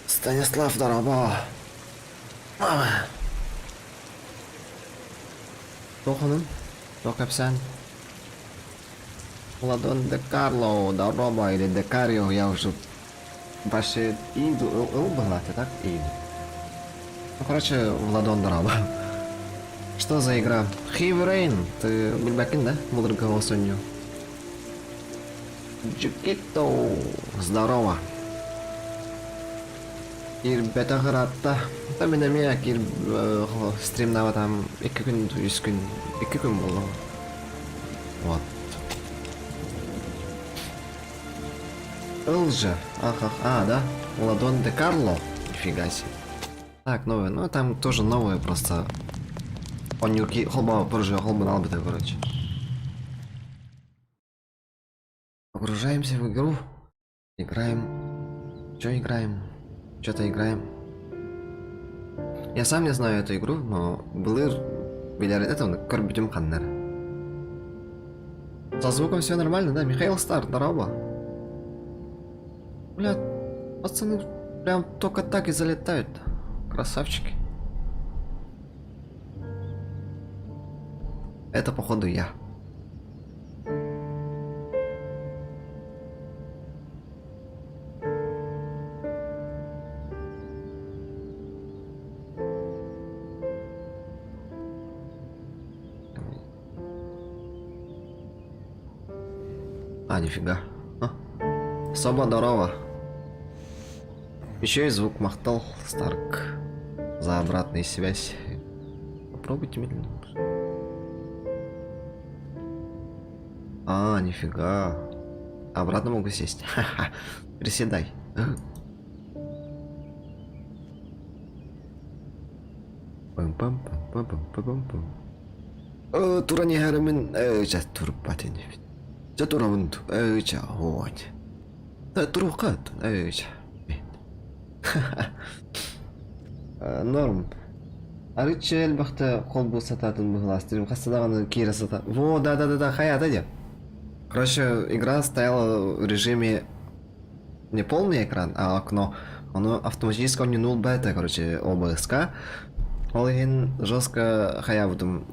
Станислав Дороба. Тоханым, Тохапсан. Владон де Карло, Дороба или де Карио, я уже вообще иду, была, ты так? Иду. Ну, короче, Владон Дороба. Что за игра? Heavy Rain, ты Бульбакин, да? Мудрый голос у нее. Джукито, здорово. Кир бета гратта. Там мен мен кир стримнава там 2 күн 3 күн 2 күн болду. Вот. Элжа. Да. Ладон де Карло. Нифига себе. Так, новые. Ну там тоже новые просто. Онюки, холба, позже холба на албита, короче. Погружаемся в игру. Играем. Что играем? Что-то играем. Я сам не знаю эту игру, но Блыр Беляр это Корбидюм Ханнер. Со звуком все нормально, да? Михаил Стар, здорово. Бля, пацаны прям только так и залетают. Красавчики. Это походу я. Нифига. Особо здорово. Еще и звук махтал Старк за обратную связь. Попробуйте медленно. Нифига. Обратно могу сесть. Ха-ха. Приседай. Туранигaramin сейчас турпатин. Жатуравнд эйча вот. Да турукат эйча. Норм. Арычел бахта колбу сататын была стрим хастадаганы кира сата. Во, да, хаята де. Короче, игра стояла в режиме не полный экран, а окно. Оно автоматически не нул бета, короче, ОБСК. Олеген жестко хаявдым.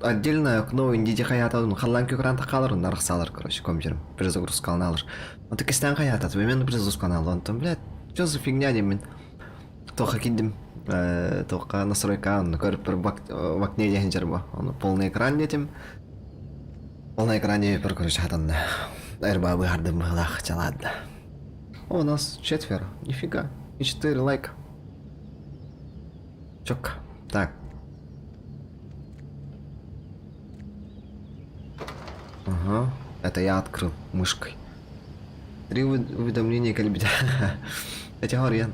Отдельное окно индиде хаятадым. Халланки экран такалар, нарахсалар, короче, компьютер. Перезагрузка каналар. Он таки стан хаятад, именно перезагрузка канал. Он там, блядь, что за фигня, демин? Тоха кидим. Только настройка, он в окне дехенджерба. Он полный экран этим. Полный экране, короче, хатан. Эрба выгардым была, хотя ладно. О, у нас 4. Нифига. И 4 лайка. Чок. Так. Ага. Это я открыл мышкой. 3 уведомления калибита. Эти горен.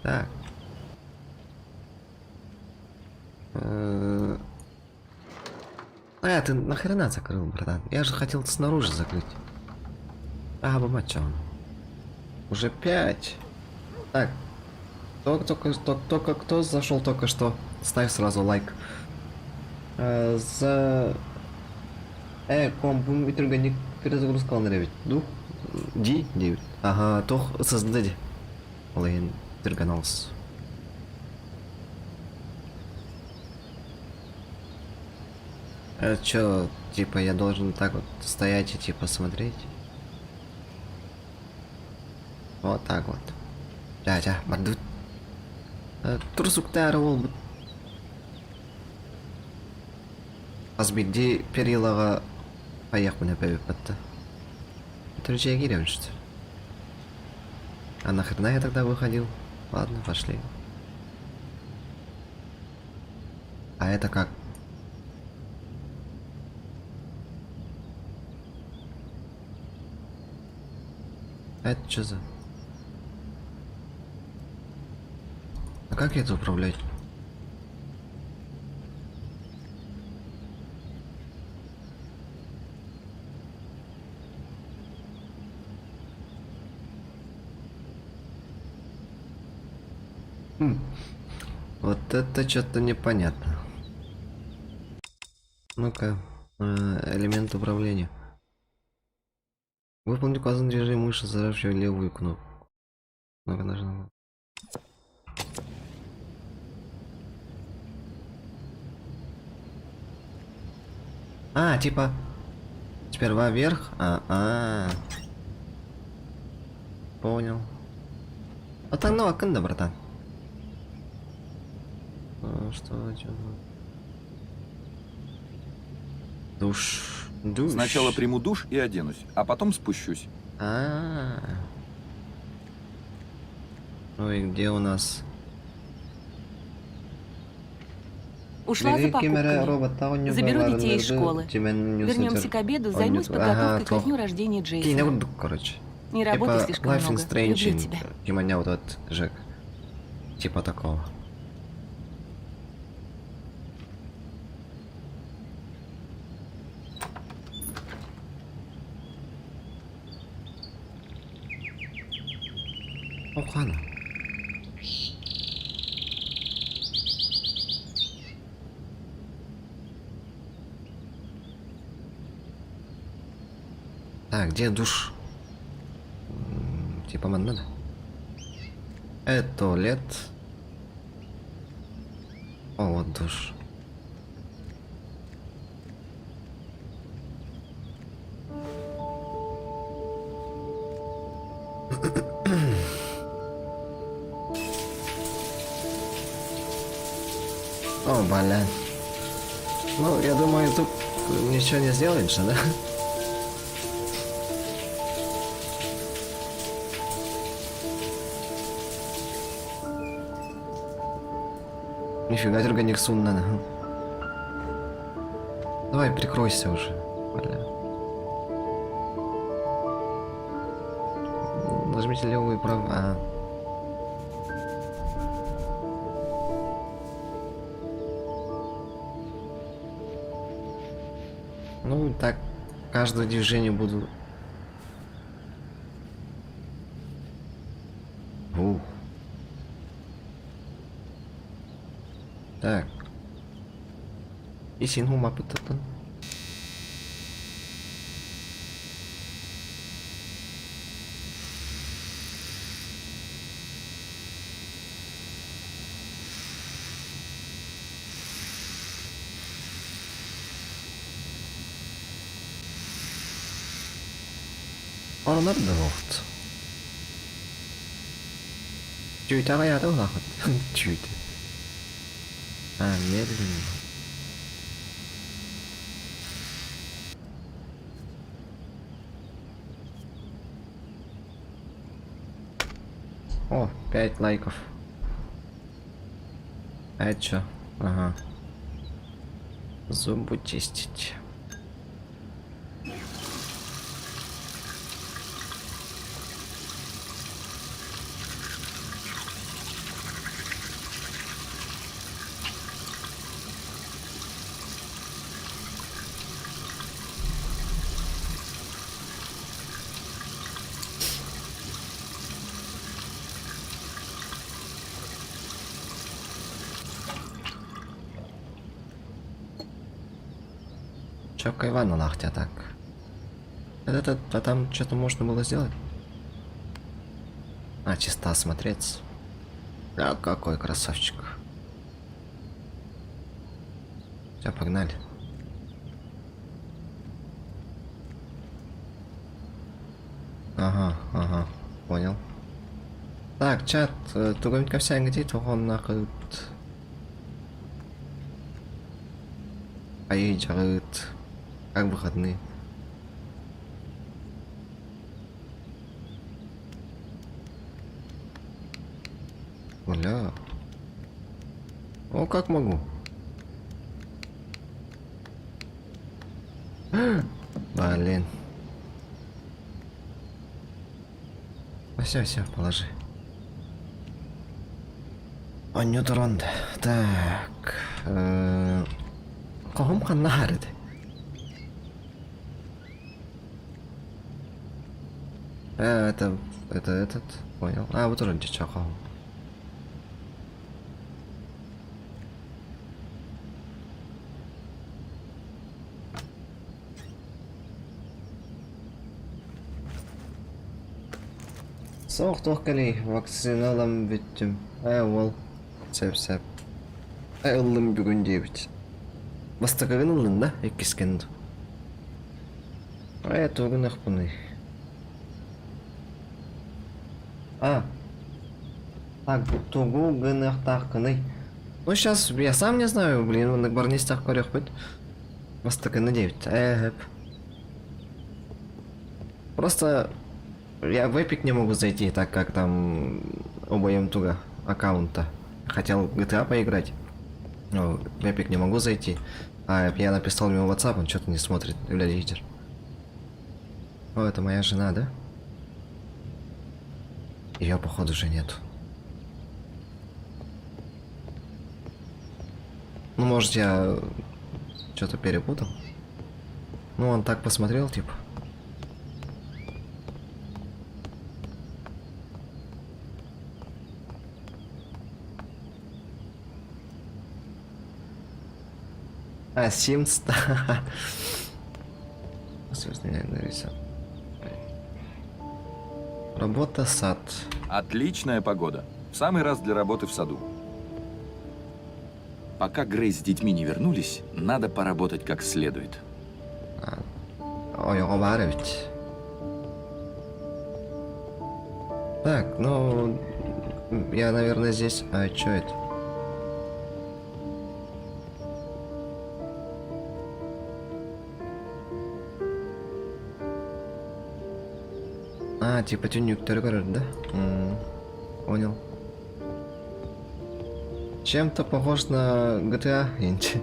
Так. Ты нахрена закрыл, братан? Я же хотел снаружи закрыть. Бомачон. Уже 5. Так. Только кто зашел только что? Ставь сразу лайк. За... комбум витрганик перезагрузка на 9. Дух? Ди? 9. Ага, тох создади. Лейн переганулся. Чё, типа я должен так вот стоять и типа смотреть? Вот так вот. Дядя, мордут. Турсуктар ол. Азбиди перилага поехал на пеппата. Это реагируем, что ли? А нахрена я тогда выходил? Ладно, пошли. А это как? Это что за? А как это управлять? Вот это что-то непонятно. Ну-ка, элемент управления. Выполнить указанный движение мыши, зажавшую левую кнопку. Ну-ка, нажимаем. А, типа, сперва вверх, понял. А так, ну, акында, братан. Что? Душ. Сначала приму душ и оденусь, а потом спущусь. Ну и где у нас? Ушла за покупками. Заберу детей из школы. Вернемся к обеду, займусь подготовкой ко дню рождения Джейсона. Короче. Не работай Типа слишком Life много. is Strange, Люблю тебя. Кимоня вот этот Жек. Типа такого. Ладно. Так, где душ? Типа man надо. Это туалет. О, вот душ. О, блин. Ну, я думаю, тут ничего не сделаешь, да? Нифига, органик сумно. Давай, прикройся уже. Бля. Нажмите левую и правую. Ну, так, каждое движение буду... Так. И сингу мапы тут. Он отдохнет. Чуть я тоже чуть. Медленно. О, 5 лайков. А это чё? Ага. Зубы чистить. Чё, Кайвана нахтя так? А там что-то можно было сделать? А, чисто осмотреться. А, какой красавчик. Все, погнали. Ага, понял. Так, чат, тугонька вся где-то он нахуй. Поедет. Как выходные. Бля. О, как могу. Блин. Все, положи. Он не тронт. Так. Кого ханарит? Это этот. Понял. А, вот уже чакал. Соқ тоққали, вакциналам бүттім. Ол. Сәп. Ұлым бүгін дейбіт. Бастықығын ұлын да, еккескенді. Туғын ақпыны. Так, туғын ақтаққыны. Ну, сейчас я сам не знаю, блин, он бар не стақ көрек бүт. Бастықыны дейбіт. Просто я в Epic не могу зайти, так как там обоим туго аккаунта. Хотел GTA поиграть, но в Epic не могу зайти. А я написал ему в WhatsApp, он что-то не смотрит, лидер. О, это моя жена, да? Ее, походу, уже нету. Ну, может, я что-то перепутал. Ну, он так посмотрел, типа. Sims. Работа, сад. Отличная погода. В самый раз для работы в саду. Пока Грейс с детьми не вернулись, надо поработать как следует. Ой, ведь. Так, ну... Я, наверное, здесь... А, что это? Типа тюнюктер, да? Понял. Чем-то похож на GTA, инти.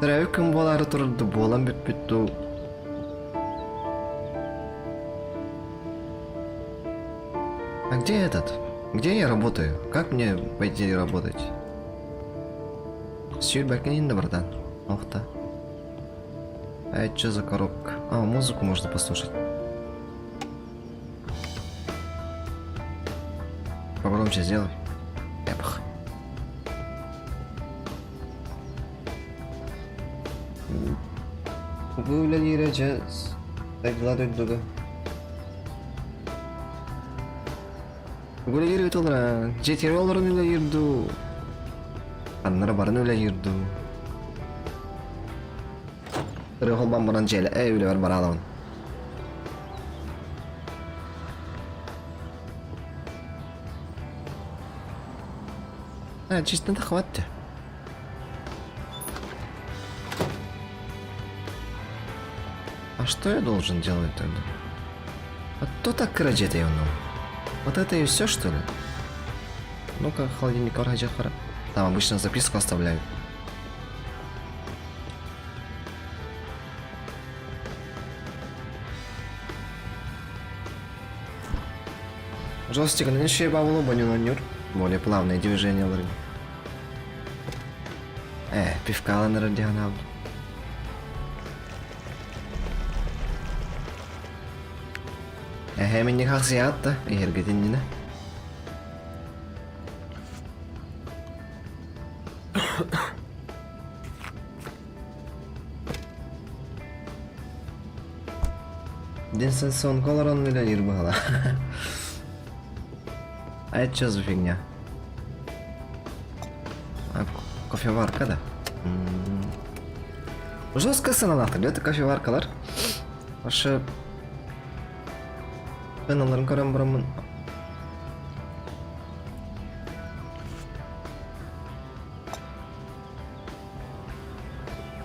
Травиком болары тұрды, болам бет-бетту. А где этот? Где я работаю? Как мне пойти работать? Сюрбакнин, братан. Ох-то. А это что за коробка? Музыку можно послушать. Погромче сделай. Эпах. Böyle gireceğiz. Tekrar ödüdü. Böyle girip olara. Jetiri oların öyle girdi. Anlara barın öyle girdi. Rıhol bambaran jele. Öyle var bara alamın. Чисто надо хватит. А что я должен делать тогда? А то так крадет я Вот это и все, что ли? Ну-ка, холодильник Оргаджахара. Там обычно записку оставляют. Жестик, нанесший бабло, банюнанюр. Более плавные движения лры. Пивка на радианал. Мен не хасиатта, ергетинне. Денсенсон колорон или ирбала. А это что за фигня? Кофеварка, да? Жестко саналатыр, это кофеваркалар. Ошо пеналарын көрөм бурамын.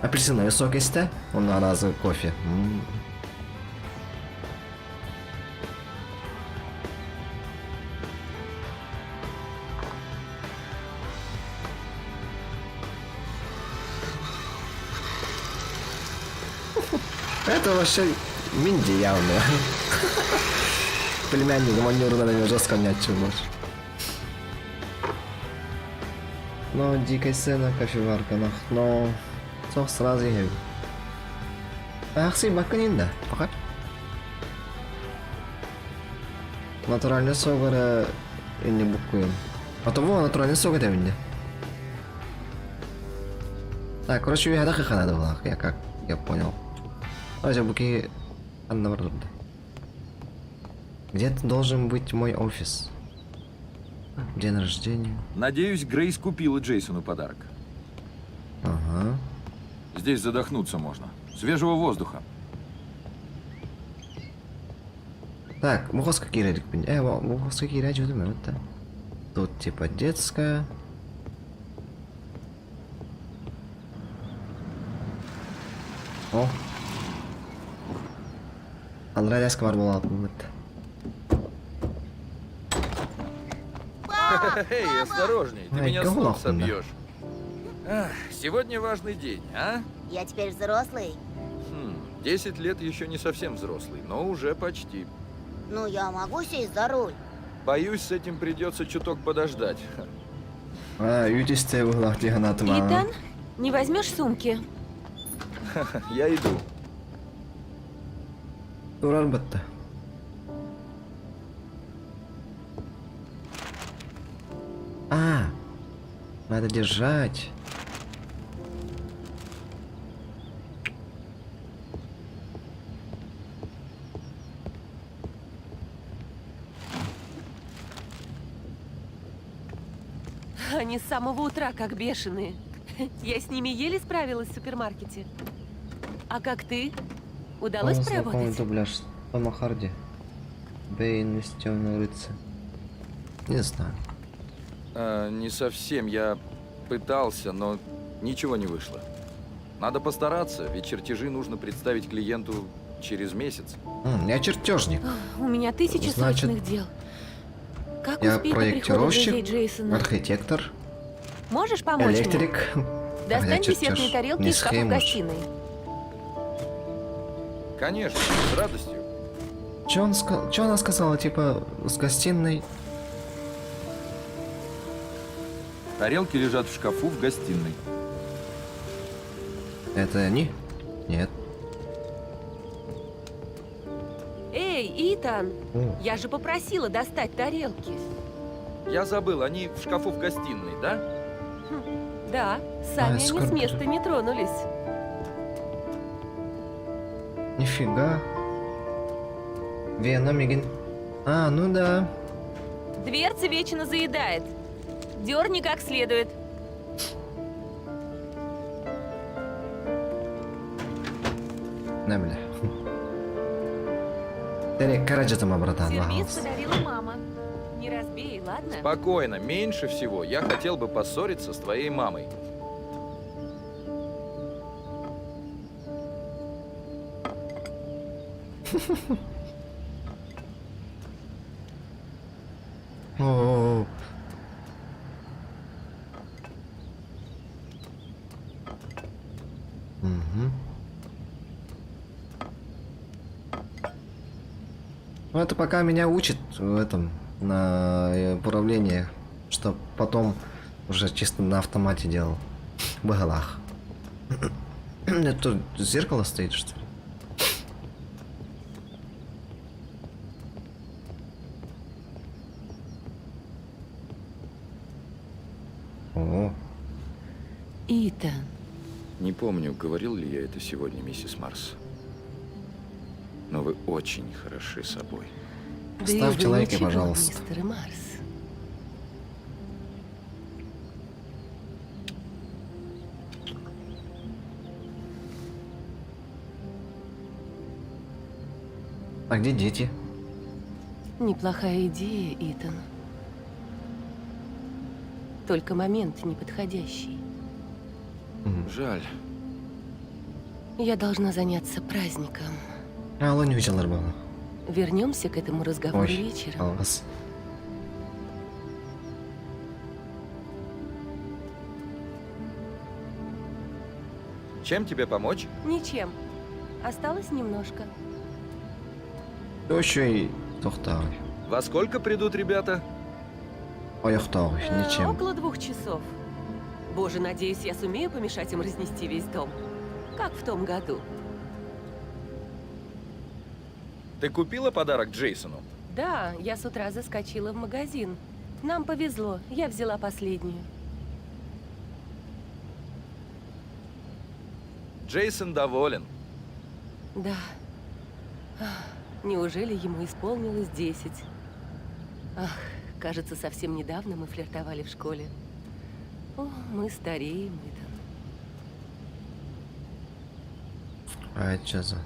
Апельсиновый сок есть, да? Он на разы кофе. Это вообще Минди явно. Племянник манеру надо меня жестко мне отчувать. Но дикая сцена, кофеварка, но сок сразу я. Ахси баканинда, пока. Натуральный сок не букуем. А то во натуральный сок это мне. Так, короче, я так и надо было, я понял. Aja buki anna barda. Где-то должен быть мой офис. День рождения. Надеюсь, Грейс купила Джейсону подарок. Ага. Здесь задохнуться можно. Свежего воздуха. Так, мухоска кирядик. Мухоска кирядик, думаю, это. Тут типа детская. О. Андрадяска бар болатын это. Эй, осторожней, ты Ай, меня с говно ног охуенно. собьешь. Ах, сегодня важный день, а? Я теперь взрослый. 10 лет еще не совсем взрослый, но уже почти. Ну, я могу сесть за руль. Боюсь, с этим придется чуток подождать. Ютисте углах тиганатым. Итан, не возьмешь сумки? Я иду. Турар бітті. Надо держать. Они с самого утра как бешеные. Я с ними еле справилась в супермаркете. А как ты? Удалось поработать? Дубляж Тома Харди. Бэйн из Темного рыцаря. Не знаю. Не совсем. Я пытался, но ничего не вышло. Надо постараться, ведь чертежи нужно представить клиенту через месяц. Я чертежник. У меня тысячи Значит, срочных дел. Как Я успеть до прихода проектировщик, друзей Джейсона? архитектор, Можешь помочь мне? электрик. Достань чертеж десертные тарелки не из шкафа в схемуш. гостиной. Конечно, с радостью. Чё она сказала, типа, с гостиной? Тарелки лежат в шкафу в гостиной. Это они? Нет. Эй, Итан, О, я же попросила достать тарелки. Я забыл, они в шкафу в гостиной, да? Да, сами они скоро с места не тронулись. нифига. Вена, Мигин. Ну да. Дверца вечно заедает. Дерни как следует. На, бля. Терек караджатыма, братан. Сервис лагался. подарила мама. Не разбей, ладно? Спокойно, меньше всего я хотел бы поссориться с твоей мамой. О-о-о. Мгм. Ну, это пока меня учит в этом, на управлении, что потом уже чисто на автомате делал. В голах. Это тут зеркало стоит, что ли? О, Итан, Не помню, говорил ли я это сегодня, миссис Марс. Но вы очень хороши собой. ставьте вы лайки, ничего, пожалуйста. мистер Марс. А где дети? Неплохая идея, Итан. Только момент неподходящий. Жаль. Я должна заняться праздником. Алло, не видел нормально. Вернемся к этому разговору Ой, вечером. вас. Чем тебе помочь? Ничем. Осталось немножко. Еще и тохтавый. Во сколько придут ребята? Ой, тохтавый, ничем. Около 2 часов. Боже, надеюсь, я сумею помешать им разнести весь дом. Как в том году. Ты купила подарок Джейсону? Да, я с утра заскочила в магазин. Нам повезло, я взяла последнюю. Джейсон доволен. Да. Неужели ему исполнилось 10? Ах, кажется, совсем недавно мы флиртовали в школе. О, мы стареем, Итан. А это что за...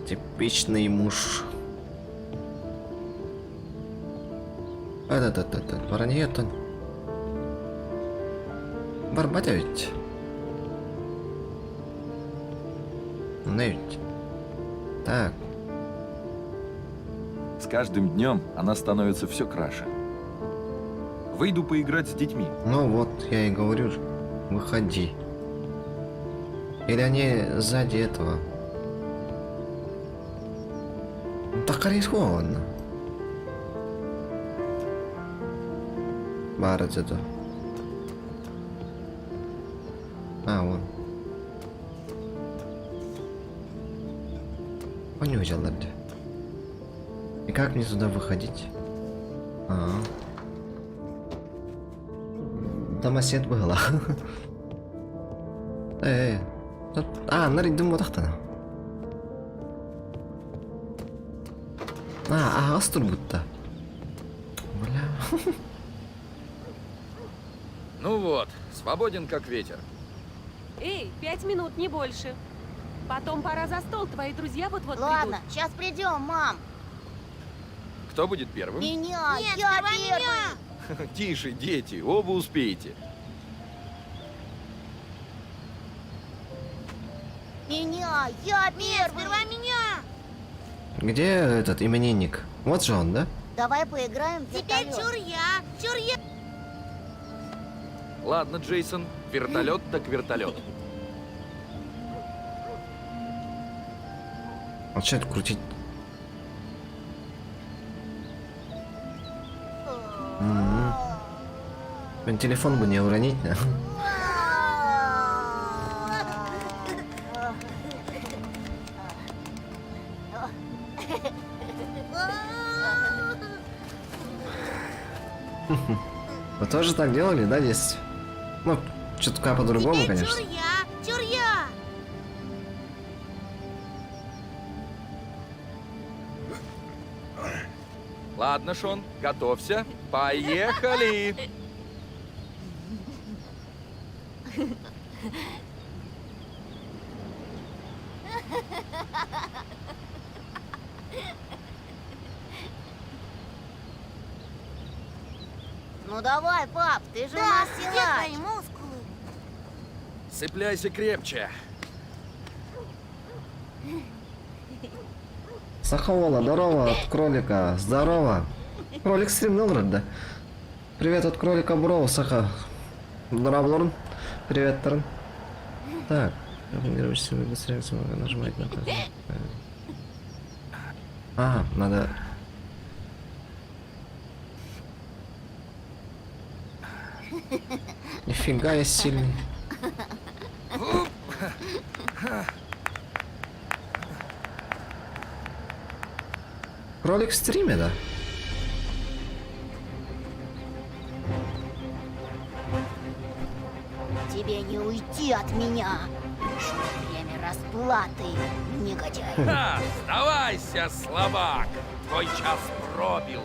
Типичный муж. Этот, Бараньетон. Барбатевич. Невить. Так. С каждым днем она становится все краше. Выйду поиграть с детьми. Ну вот, я и говорю же. Выходи. Или они сзади этого? Ну, так рискованно. Барать это. А, вон. Понюзил это. И как мне туда выходить? Домосед была. Наридим вот тахтана. Астур будто. Бля. Ну вот, свободен как ветер. Эй, 5 минут, не больше. Потом пора за стол, твои друзья вот-вот Ладно, придут. сейчас придем, мам. Кто будет первым? Меня, Нет, я сперва первый. Тише, дети, оба успеете. Меня, я Нет, первый. сперва меня! Где этот именинник? Вот же он, да? Давай поиграем в Теперь вертолет. чур я! Ладно, Джейсон, вертолет так вертолет. А что это крутить? Блин, телефон бы не уронить, да? Вы тоже так делали, да, здесь? Ну, чутка по-другому, Теперь конечно. чур я! Ладно, Шон, готовься. Поехали! Ну давай, пап, ты же у Да, нас где силач. твои мускулы? Цепляйся крепче. Саховола, здорово от кролика. Здорово. Кролик стримнул вроде, да? Привет от кролика Броу, Саха. Здорово, привет, Тарн. Так. Нажимать на кнопку. Надо... Нифига я сильный. Кролик в стриме, да? Тебе не уйти от меня. Пришло время расплаты, негодяй. Сдавайся, слабак! Твой час пробил.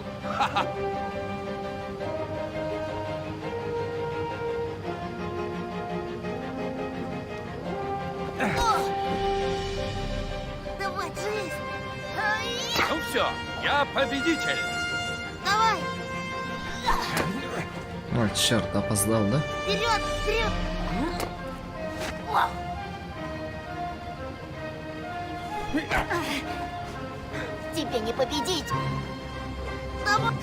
Давай, Джейс! Ну все, я победитель. Давай! Ой, черт, опоздал, да? Вперед! Вперед! Тебе не победить. Давай!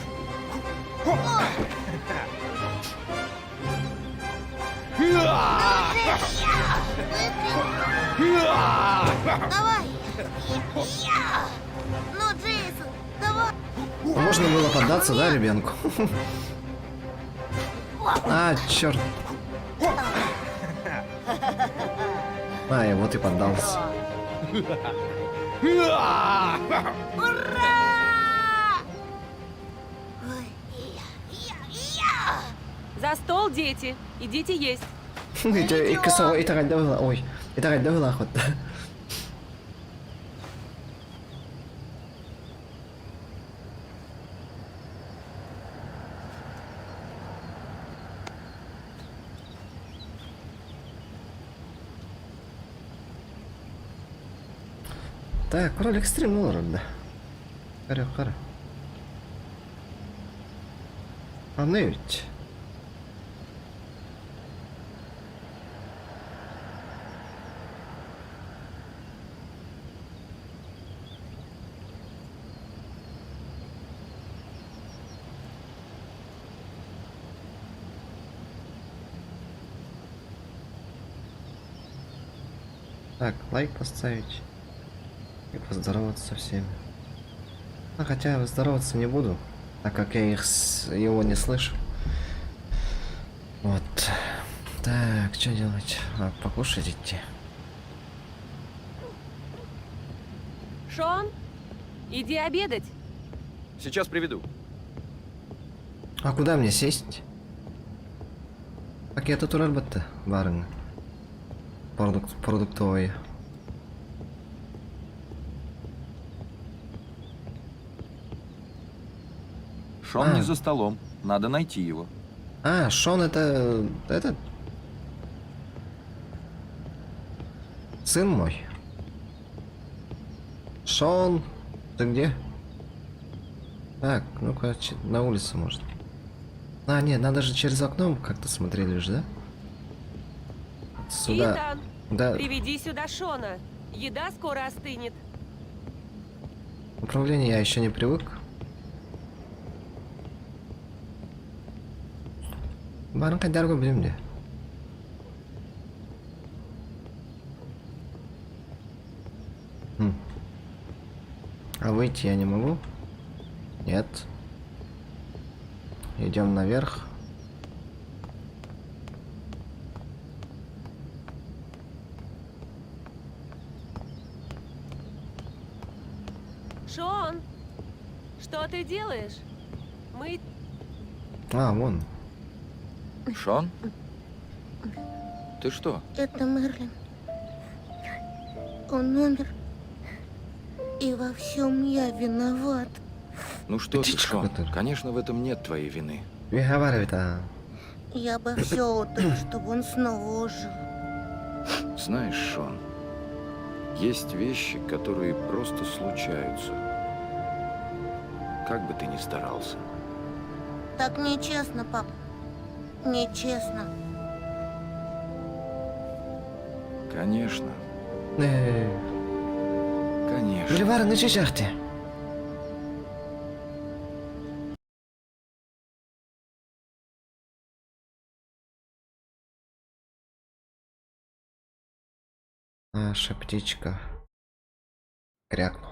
Давай! Ну, Джейсон, давай! Можно было поддаться, да, ребенку? Черт. И вот и поддался. Ура! За стол, дети. Идите есть. Итарать давила. Ой, итарать давила хоть. Так, кролик стримнул вроде. Харе. А ну ведь. Так, лайк поставить и поздороваться со всеми. А хотя здороваться не буду, так как я его не слышу. Вот. Так, что делать? А, покушать идти. Шон, иди обедать. Сейчас приведу. А куда мне сесть? Пакеты турар бітті, барың. Продуктовые. Шон не за столом. Надо найти его. А, Шон это... Этот? Сын мой. Шон, ты где? Так, ну-ка, на улице может. А, нет, надо же через окно как-то смотрели же, да? Сюда. Итан, Да, приведи сюда Шона. Еда скоро остынет. управление я еще не привык. Барың қайдар білем де. А выйти я не могу? Нет. Идем наверх. Шон, что ты делаешь? Мы... А, вон. Шон? Ты что? Это Мерлин. Он умер. И во всем я виноват. Ну что ты, Птичка Шон? которая. Конечно, в этом нет твоей вины. Выговаривай, а. Я бы все отдал, чтобы он снова ожил. Знаешь, Шон, есть вещи, которые просто случаются. Как бы ты ни старался. Так нечестно, пап. Нечестно. Конечно, Böyle конечно. var ne çeşerti? Наша птичка крякнул.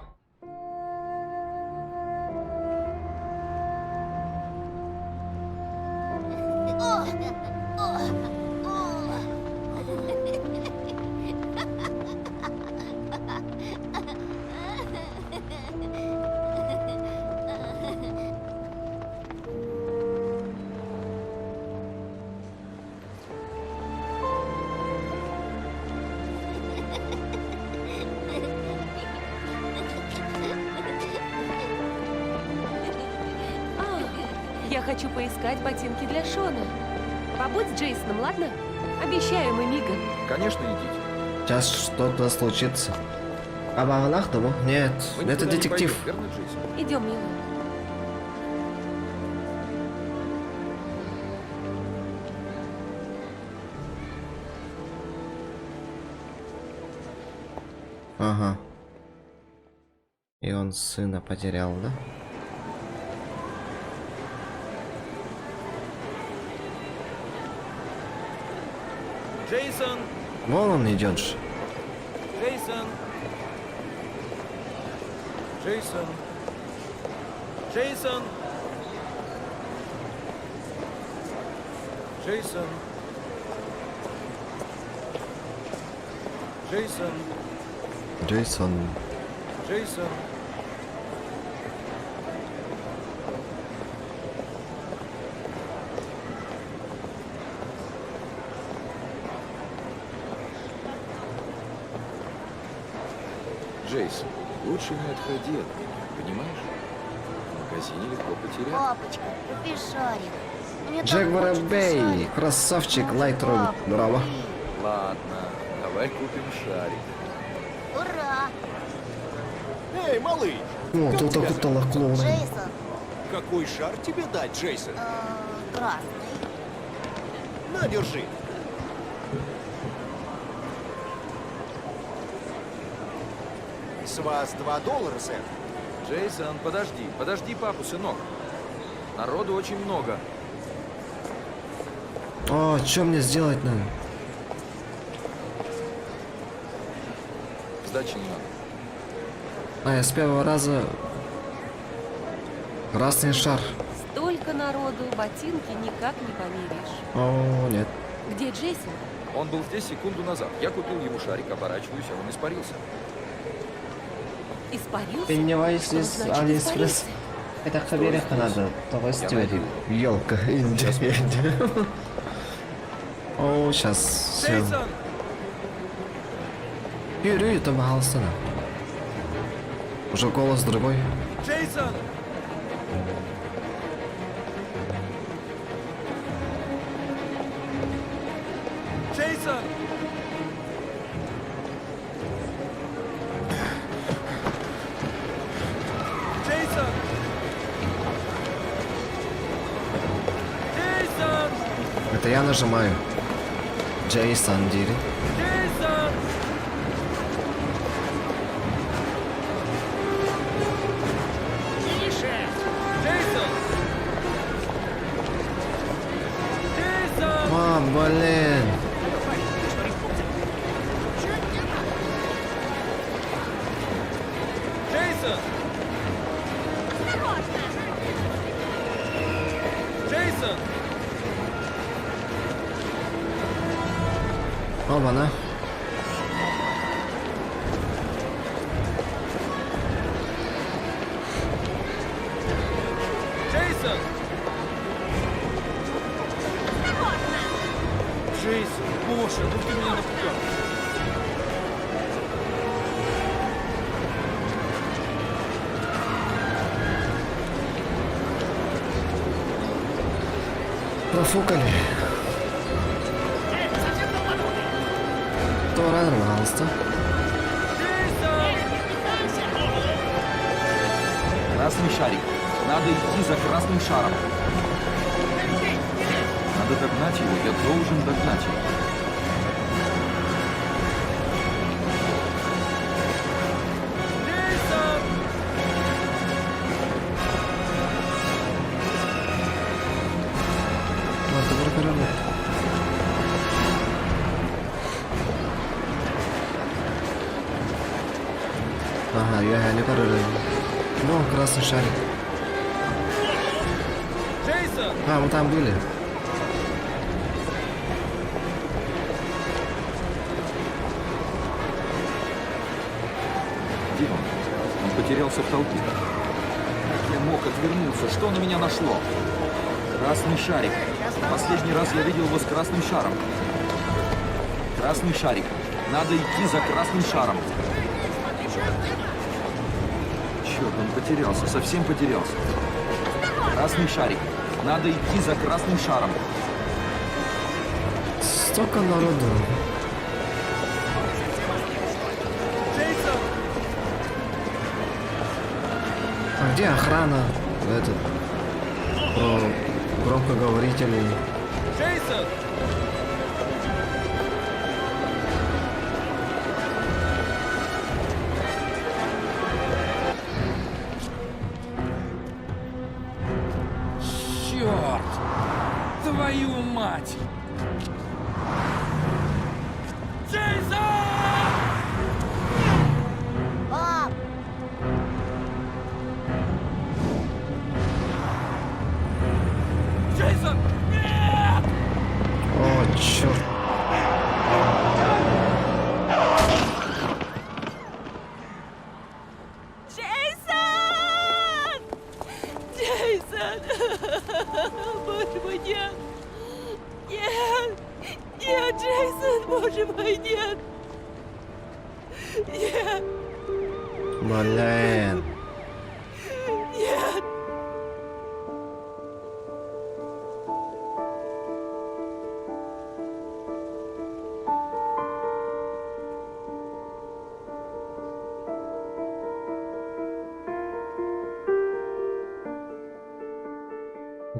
Я хочу поискать ботинки для Шона. Побудь с Джейсоном, ладно? Обещаю, мы мигом. Конечно, идите. Сейчас что-то случится. А Бавалах тому? Нет, Вы это никуда не детектив. пойдете, верно, Джейсон? Идем, милый. Ага. И он сына потерял, да? Джейсон! Вон он идет же. Джейсон! Джейсон! Джейсон! Джейсон! Джейсон! Джейсон. Джейсон! Джейсон, лучше не отходи от меня, понимаешь? В магазине легко потерять. Папочка, купи шарик. Мне так Джек хочется Воробей, шарик. красавчик, Лайтрум, Пап, браво. купи. Ладно, давай купим шарик. Ура! Эй, малыш, О, как тут тебя окутала клоуна. Джейсон, какой шар тебе дать, Джейсон? красный. На, держи. С вас $2, сэр. Джейсон, подожди папу, сынок. Народу очень много. О, что мне сделать надо? Сдачи не надо. А, я с первого раза... Красный шар. Столько народу, ботинки никак не померяешь. О, нет. Где Джейсон? Он был здесь секунду назад. Я купил ему шарик, оборачиваюсь, а он испарился. Испарился? Пеннивайз Он, из значит, Алиэкспресс. испарился. Это Что хабереха здесь? надо. Того Я стюарди. найду. Ёлка. О, сейчас. Джейсон! Юрий, это Галстона. Уже голос другой. Джейсон! Джейсон! Джейсон! Джейсон! Это я нажимаю. Джейсон Дири. Джейсон! Джейсон! Джейсон! А, блин. Джейсон! Джейсон! Оба-на. Джейсон! Джейсон, боже, ну ты меня напугал. Профукали. Кто рано, пожалуйста. Красный шарик. Надо идти за красным шаром. Надо догнать его, я должен догнать его. Вот, добро поработать. Ага, я не паролю. Ну, красный шарик. Джейсон! А, мы там были. Где он? Он потерялся в толпе. Как я мог отвернуться? Что на меня нашло? Красный шарик. Последний раз я видел его с красным шаром. Красный шарик. Надо идти за красным шаром. Черт, он потерялся, совсем потерялся. Красный шарик. Надо идти за красным шаром. Столько народу. Джейсон! А где охрана? Этот... громкоговоритель. Джейсон! Черт! Твою мать! Джейсон! Пап, Джейсон! Нет! О, черт. Джейсон! Джейсон! Боже мой, нет! Нет! Нет, Джейсон! Боже мой, нет! Нет! Блин.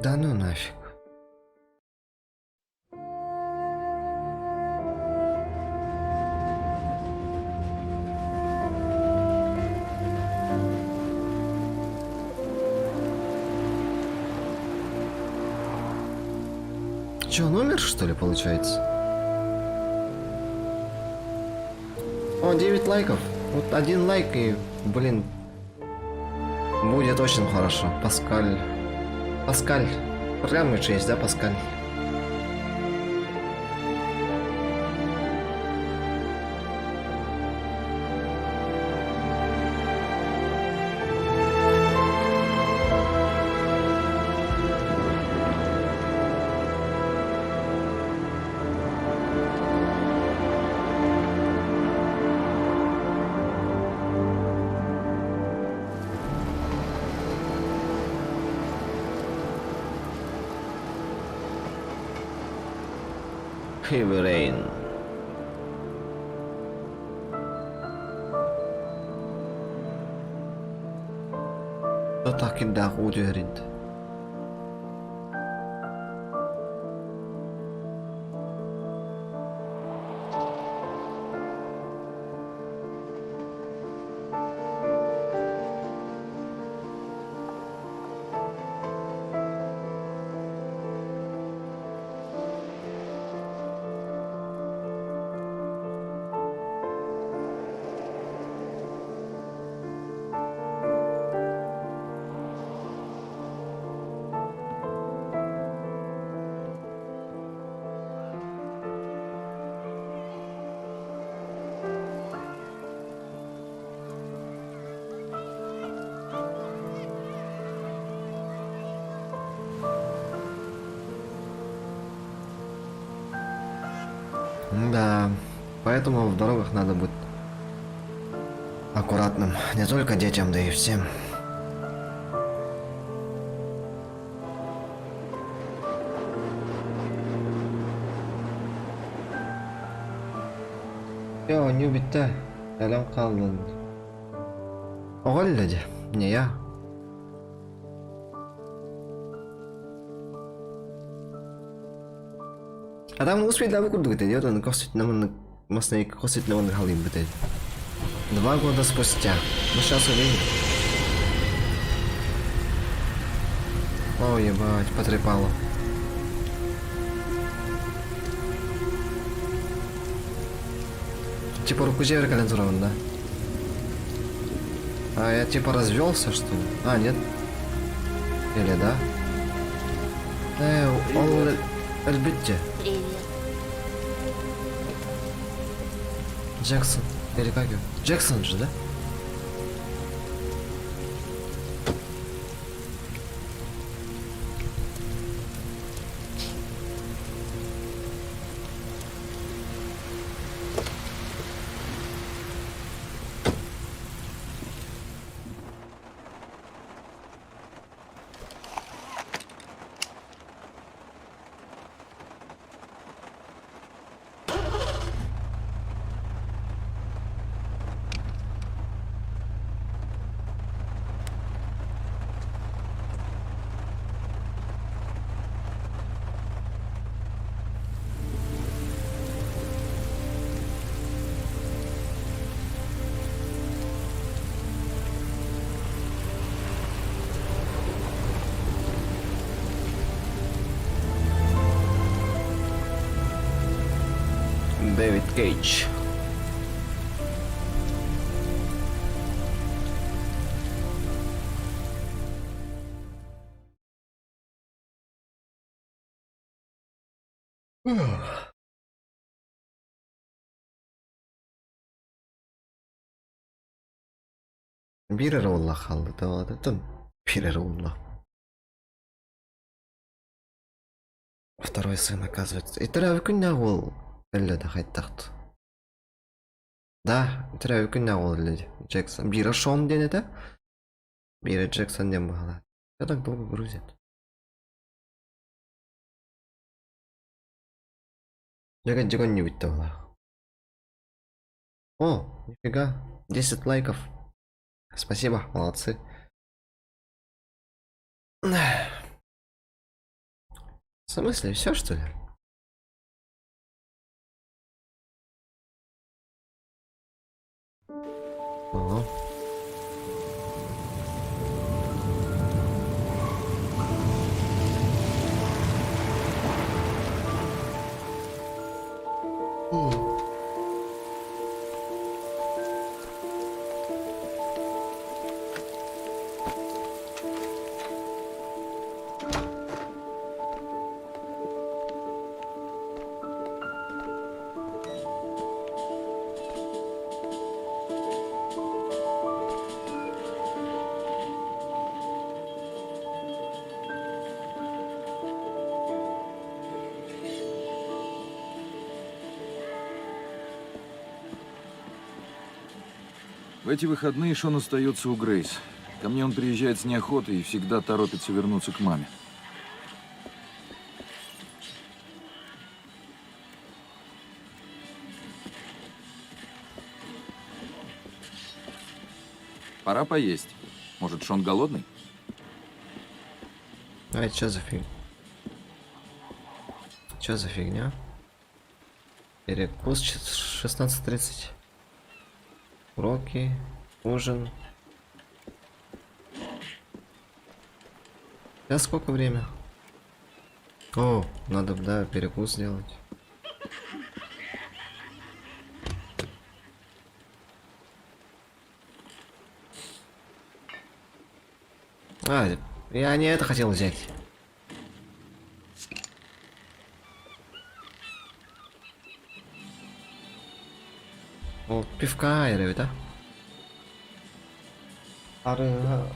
Да ну нафиг. Че, он умер, что ли, получается? О, 9 лайков. Вот один лайк и, блин, будет очень хорошо. Паскаль. Паскаль. Программа же есть, да, Паскаль? Heavy Rain. Кто так и да уверит? Да, поэтому в дорогах надо быть аккуратным. Не только детям, да и всем. Yo, не bitti. Selam kaldın. Oğul dedi. Не я. Адам успеть да выкурду это идет, он косит на मन мостный косит на он галим бытает. 2 года спустя. Ну сейчас увидим. О, ебать, потрепало. Типа руку зеркало взорван, да? А я типа развелся, что ли? А, нет. Или да? Он Эльбитте. Привет. Джексон. Или как его? Джексон же, да? Дэвид Кейдж. Бирер Аллах халды тавады тым. Бирер Аллах. Второй сын, оказывается. И травы күнне ол. Әллә дә хайтақты. Да, тирә күнне олды. Джексон. Бири Шон ден это? Бири Джексон ден багала. Я так долго грузит. Я жигон не битті была. О, нифига. 10 лайков. Спасибо, молодцы. В смысле, все что ли? Ого. В эти выходные Шон остается у Грейс. Ко мне он приезжает с неохотой и всегда торопится вернуться к маме. Пора поесть. Может, Шон голодный? А это что за фигня? Что за фигня? Перекус 16:30. Уроки, ужин. Сейчас сколько время? О, надо, да, перекус сделать. А, я не это хотел взять. Вот пивка да? Арыга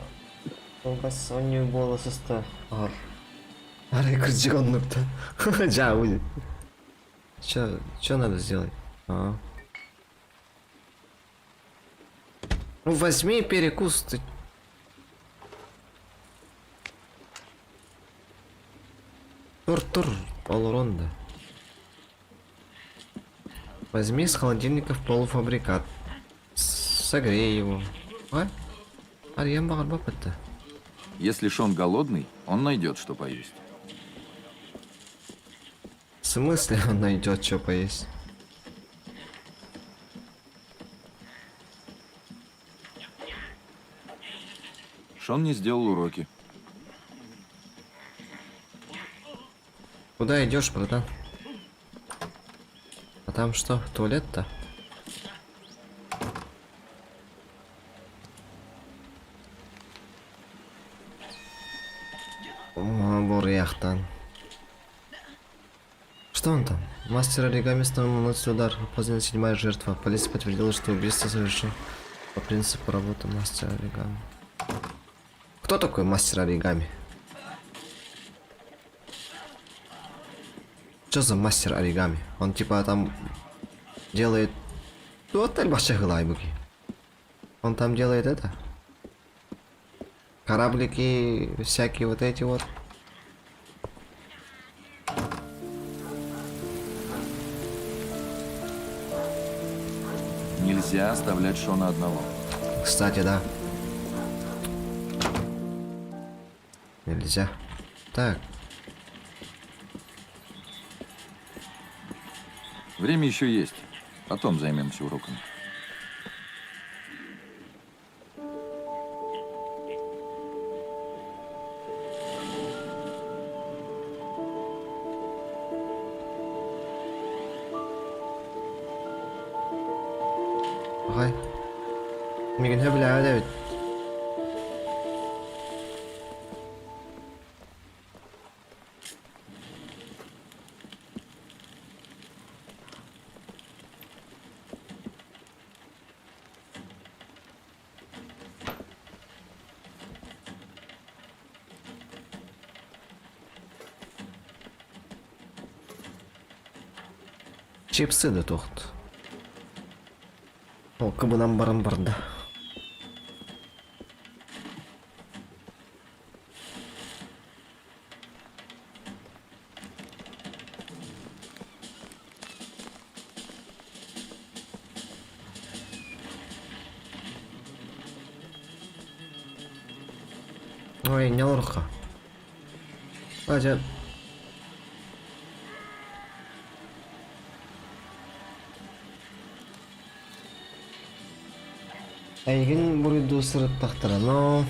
колбасонью болысысты. Ары кыржыгоннукта. Жа будет. Чё надо сделать? А. Ну возьми перекус ты. Тур, полуронда. Возьми с холодильника полуфабрикат. Согрей его. А? Арьям багарбапытты. Если Шон голодный, он найдет, что поесть. В смысле он найдет, что поесть? Шон не сделал уроки. Куда идешь, братан? А там что, туалет-то? Буряхтан. Что он там? Мастер оригами снова наносит удар. Опознана 7-я жертва. Полиция подтвердила, что убийство совершено по принципу работы мастера оригами. Кто такой мастер оригами? Что за мастер оригами? Он типа там делает... Вот он там делает это? Кораблики, всякие вот эти вот. Нельзя оставлять Шона одного. Кстати, да. Нельзя. Так. Время еще есть. Потом займемся уроками. Ага. Мигін біләді Дэвид. Чипсы да тохт. О, кабынан барам барда. Ой, не лорха. Ладя. Айген буриду сырыттактара, но...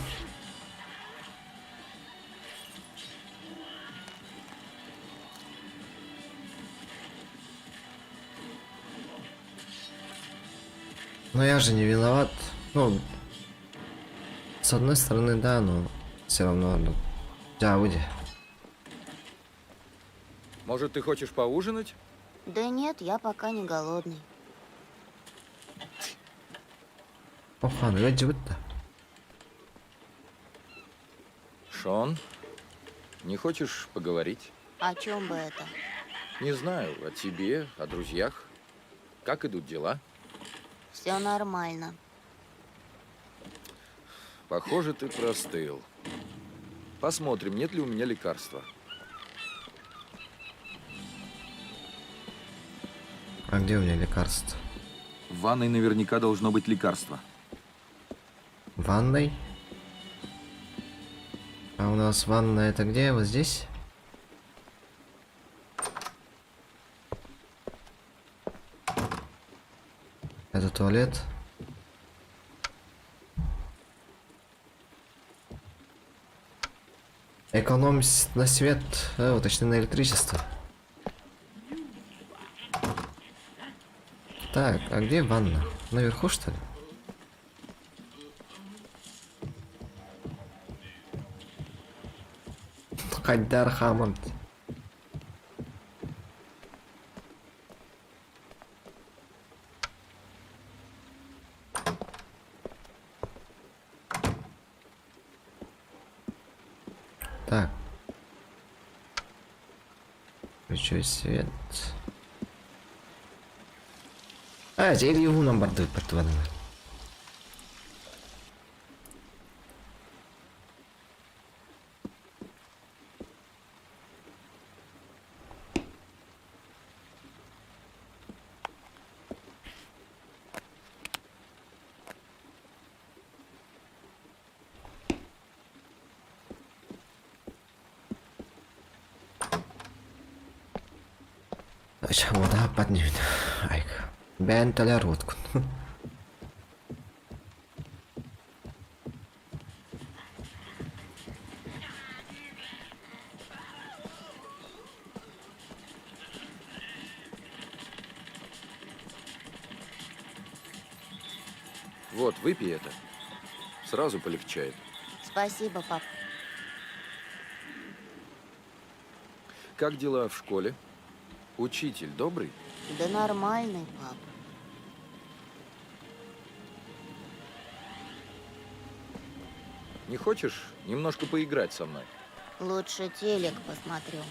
Но я же не виноват. Ну, с одной стороны, да, но все равно, ну, да, выйди. Может, ты хочешь поужинать? Да нет, я пока не голодный. Оха, ну я то. Шон, не хочешь поговорить? О чем бы это? Не знаю, о тебе, о друзьях. Как идут дела? Все нормально. Похоже, ты простыл. Посмотрим, нет ли у меня лекарства. А где у меня лекарство? В ванной наверняка должно быть лекарство. В ванной? А у нас ванна это где? Вот здесь? Это туалет. Экономить на свет, точнее на электричество. Так, а где ванна? Наверху, что ли? Хайдар Хаммонд. Так. Включу свет. А, зелье его нам барды подводны. Вода поднимет. Айк. Бенталя ротку. Вот, выпей это. Сразу полегчает. Спасибо, пап. Как дела в школе? Учитель добрый? Да нормальный, пап. Не хочешь немножко поиграть со мной? Лучше телек посмотрю.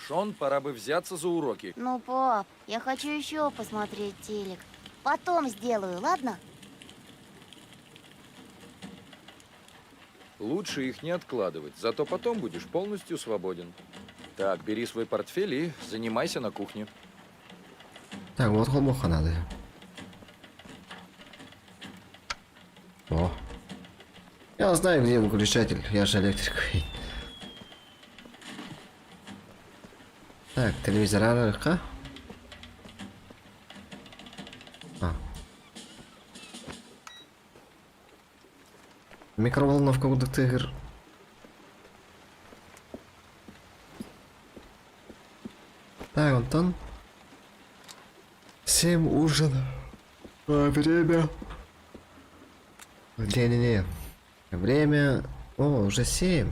Шон, пора бы взяться за уроки. Ну, пап, я хочу еще посмотреть телек. Потом сделаю, ладно? Лучше их не откладывать, зато потом будешь полностью свободен. Так, бери свой портфель и занимайся на кухне. Так, вот холмоха надо. О. Я знаю, где выключатель. Я же электрик. Так, телевизор арка. А. Микроволновка у тигр. Так, Антон. 7 ужин. Время. Не-не-не. Время... О, уже 7.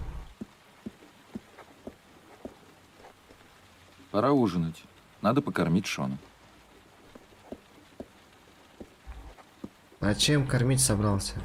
Пора ужинать. Надо покормить Шона. А чем кормить собрался?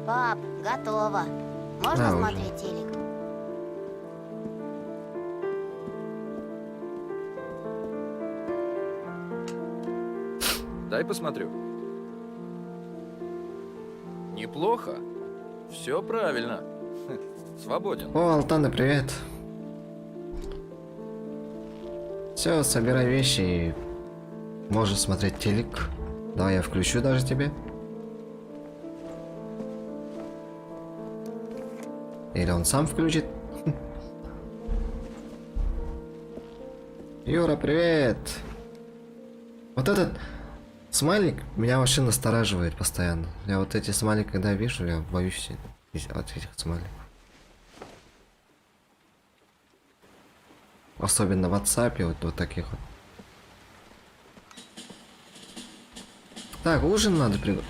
Пап, готово. Можно А, уже. смотреть телек? Дай посмотрю. Неплохо. Все правильно. Свободен. О, Алтана, привет. Все, собирай вещи и можешь смотреть телек. Давай я включу даже тебе. Или он сам включит. Юра, привет. Вот этот смайлик меня вообще настораживает постоянно. Я вот эти смайлики, когда вижу, я боюсь от этих смайликов. Особенно в WhatsApp, вот таких вот. Так, ужин надо приготовить.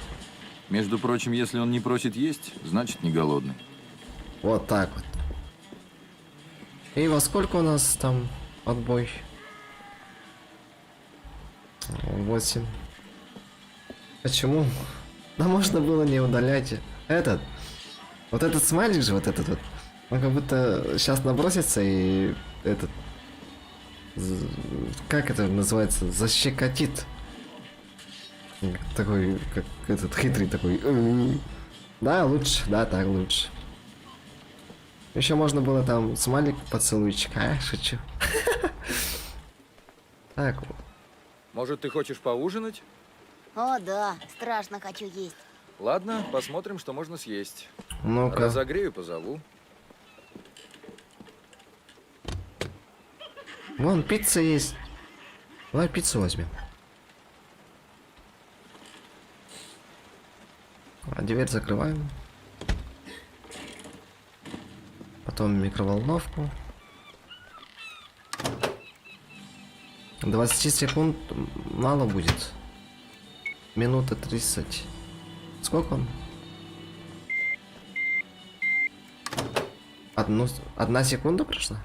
Между прочим, если он не просит есть, значит не голодный. Вот так вот. И во сколько у нас там отбой? 8. Почему? Да можно было не удалять. Этот. Вот этот смайлик же, вот этот вот. Он как будто сейчас набросится и этот. Как это называется? Защекотит. Такой, как этот хитрый такой. Да, лучше, да, так лучше. Еще можно было там смайлик поцелуйчик, а? Шучу. Так. Может, ты хочешь поужинать? О, да, страшно хочу есть. Ладно, посмотрим, что можно съесть. Ну-ка. Разогрею, позову. Вон, пицца есть. Давай пиццу возьмем. А дверь закрываем. Потом микроволновку. 20 секунд мало будет. Минута 30. Сколько он? Одна секунда прошла?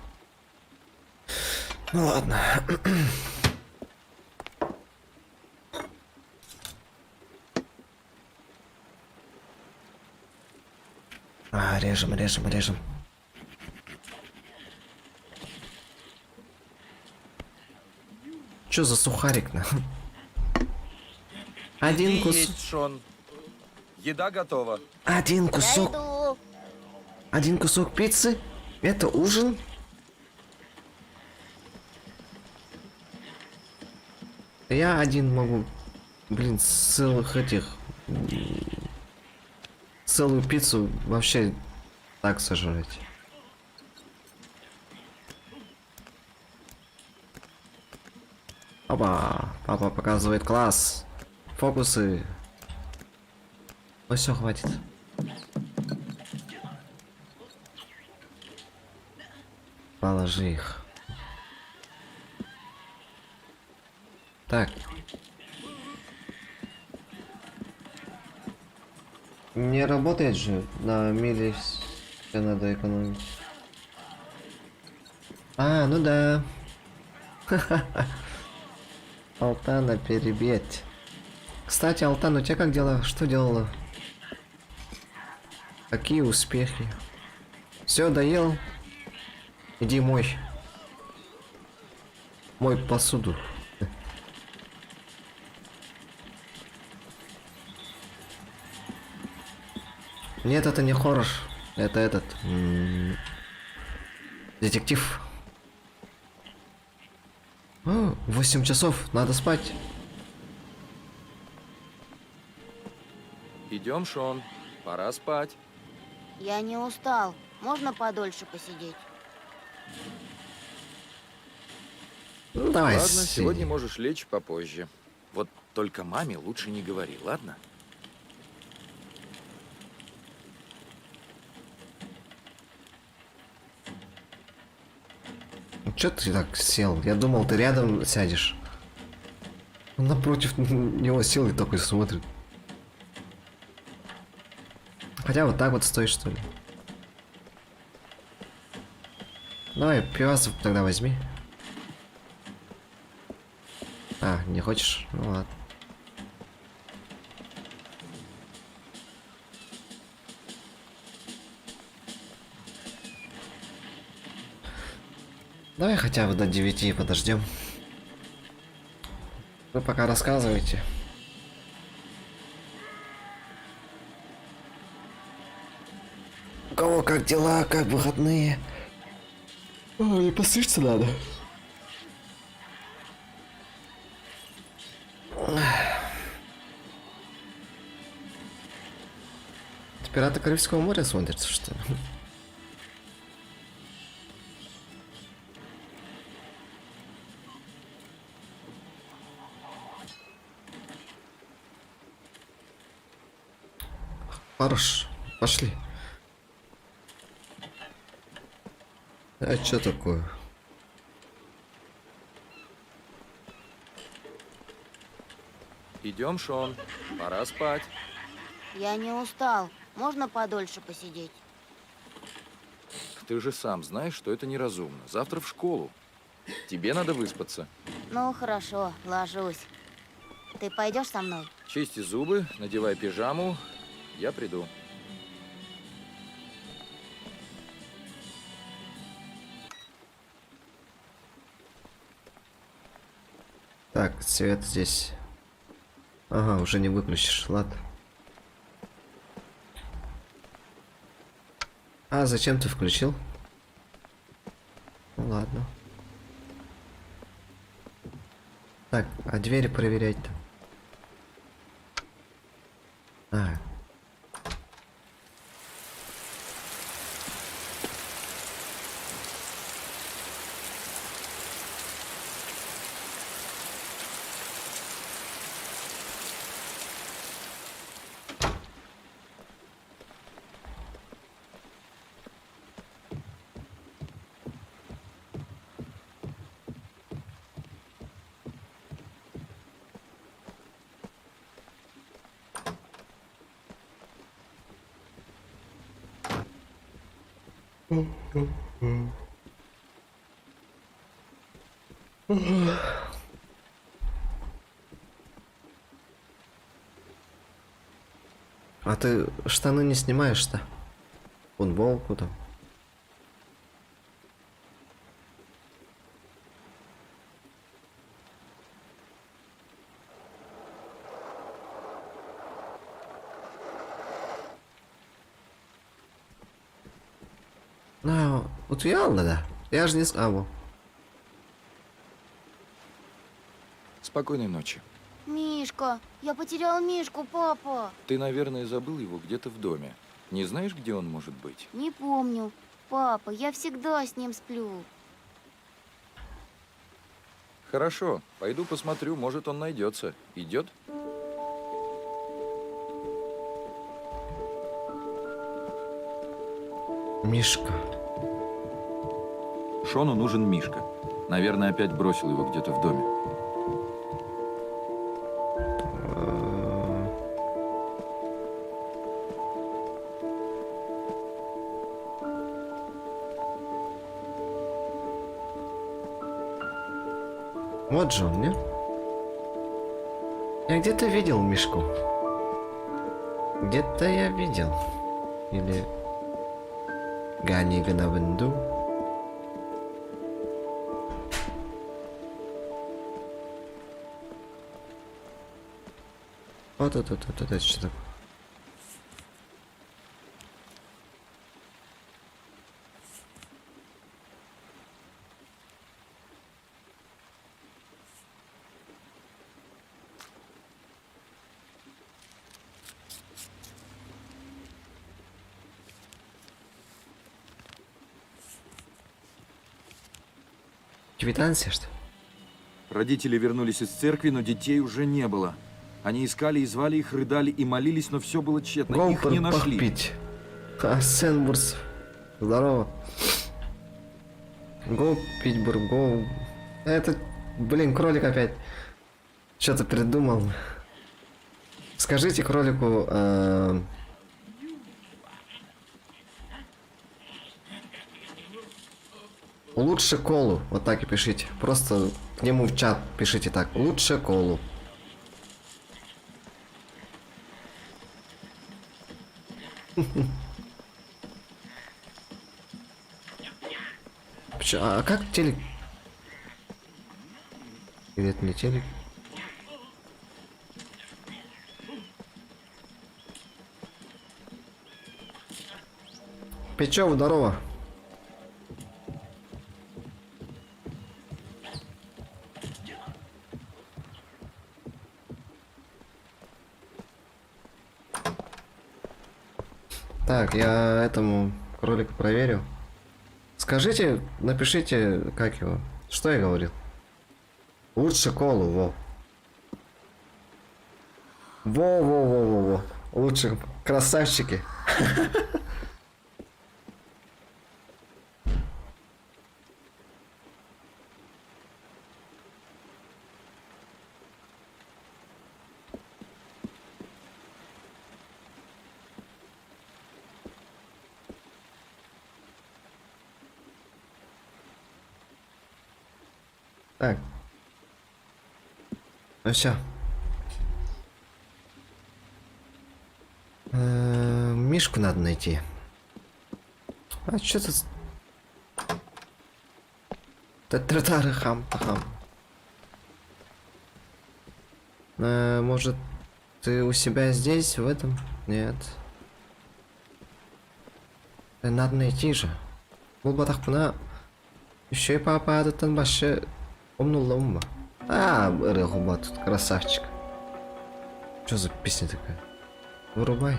Ну ладно. Режем, режем, режем. Чё за сухарик на? Один кусок. Шон. Еда готова. Один Я кусок. иду. Один кусок пиццы? Это ужин? Я один могу, блин, целых этих, целую пиццу вообще так сожрать. Опа, папа показывает класс, фокусы. Ну все, хватит. Положи их. Так. Не работает же, на мили все надо экономить. А, ну да. Алтана перебить. Кстати, Алтан, у тебя как дела? Что делала? Какие успехи? Все, доел? Иди мой. Мой посуду. Нет, это не хоррор. Это этот... детектив. 8 часов, надо спать. Идем, Шон. Пора спать. Я не устал. Можно подольше посидеть? Ну, давай. Ладно, сиди. сегодня можешь лечь попозже. Вот только маме лучше не говори, ладно? Чё ты так сел? Я думал, ты рядом сядешь. Он напротив него сел и такой смотрит. Хотя вот так вот стоишь, что ли. Давай, пивасов тогда возьми. А, не хочешь? Ну ладно. Давай хотя бы до 9 подождем. Вы пока рассказывайте. У кого как дела, как выходные? Ой, постричься надо. Пираты Карибского моря смотрится, что ли? Хорош, пошли. А чё такое? Идем, Шон. Пора спать. Я не устал. Можно подольше посидеть? Ты же сам знаешь, что это неразумно. Завтра в школу. Тебе надо выспаться. Ну, хорошо, ложусь. Ты пойдешь со мной? Чисти зубы, надевай пижаму. Я приду. Так, свет здесь. Ага, уже не выключишь, ладно. А, зачем ты включил? Ну ладно. Так, а двери проверять-то? А. А ты штаны не снимаешь-то? Футболку там. Ну, вот реально, да. Я же не знал. Спокойной ночи. Мишка, я потерял Мишку, папа. Ты, наверное, забыл его где-то в доме. Не знаешь, где он может быть? Не помню. Папа, я всегда с ним сплю. Хорошо, пойду посмотрю, может, он найдется. Идет? Мишка. Шону нужен Мишка. Наверное, опять бросил его где-то в доме. Вот же он, не? Я где-то видел Мишку. Где-то я видел. Или... Гани Ганавенду. Вот это что такое? Квитанция, что ли? Родители вернулись из церкви, но детей уже не было. Они искали и звали их, рыдали и молились, но все было тщетно. Их не нашли. Пить. А, Сенбурс. Здорово. Го, Питтсбург, го. Это, блин, кролик опять. Что-то придумал. Скажите кролику... лучше колу. Вот так и пишите. Просто к нему в чат пишите так. Лучше колу. Чё, а как телек? Или это не телек? Печёв, здорово. Так, я этому кролику проверю. Скажите, напишите, как его. Что я говорил? Лучше колу, во. Во. Лучше красавчики. Так. Ну все. Мишку надо найти. А что тут? Татары хам-тахам. Может, ты у себя здесь, в этом? Нет. Надо найти же. Бұл батақпына еще и папа адаттан башы умнула. А, рыгуба тут красавчик. Что за песня такая? Вырубай.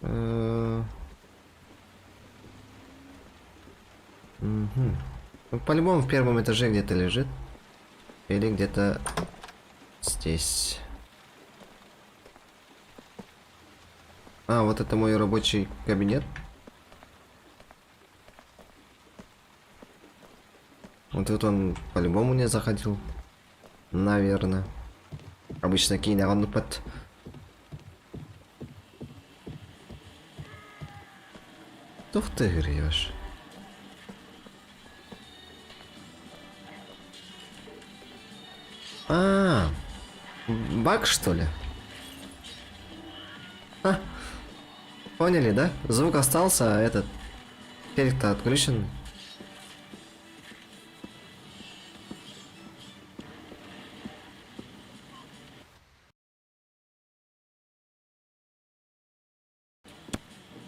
Угу. Ну, по-любому в первом этаже где-то лежит. Или где-то здесь. А, вот это мой рабочий кабинет. Вот тут он по-любому не заходил. Наверное. Обычно кинул под... Ух ты, грешь. Баг, что ли? Поняли, да? Звук остался, а этот телек-то отключен.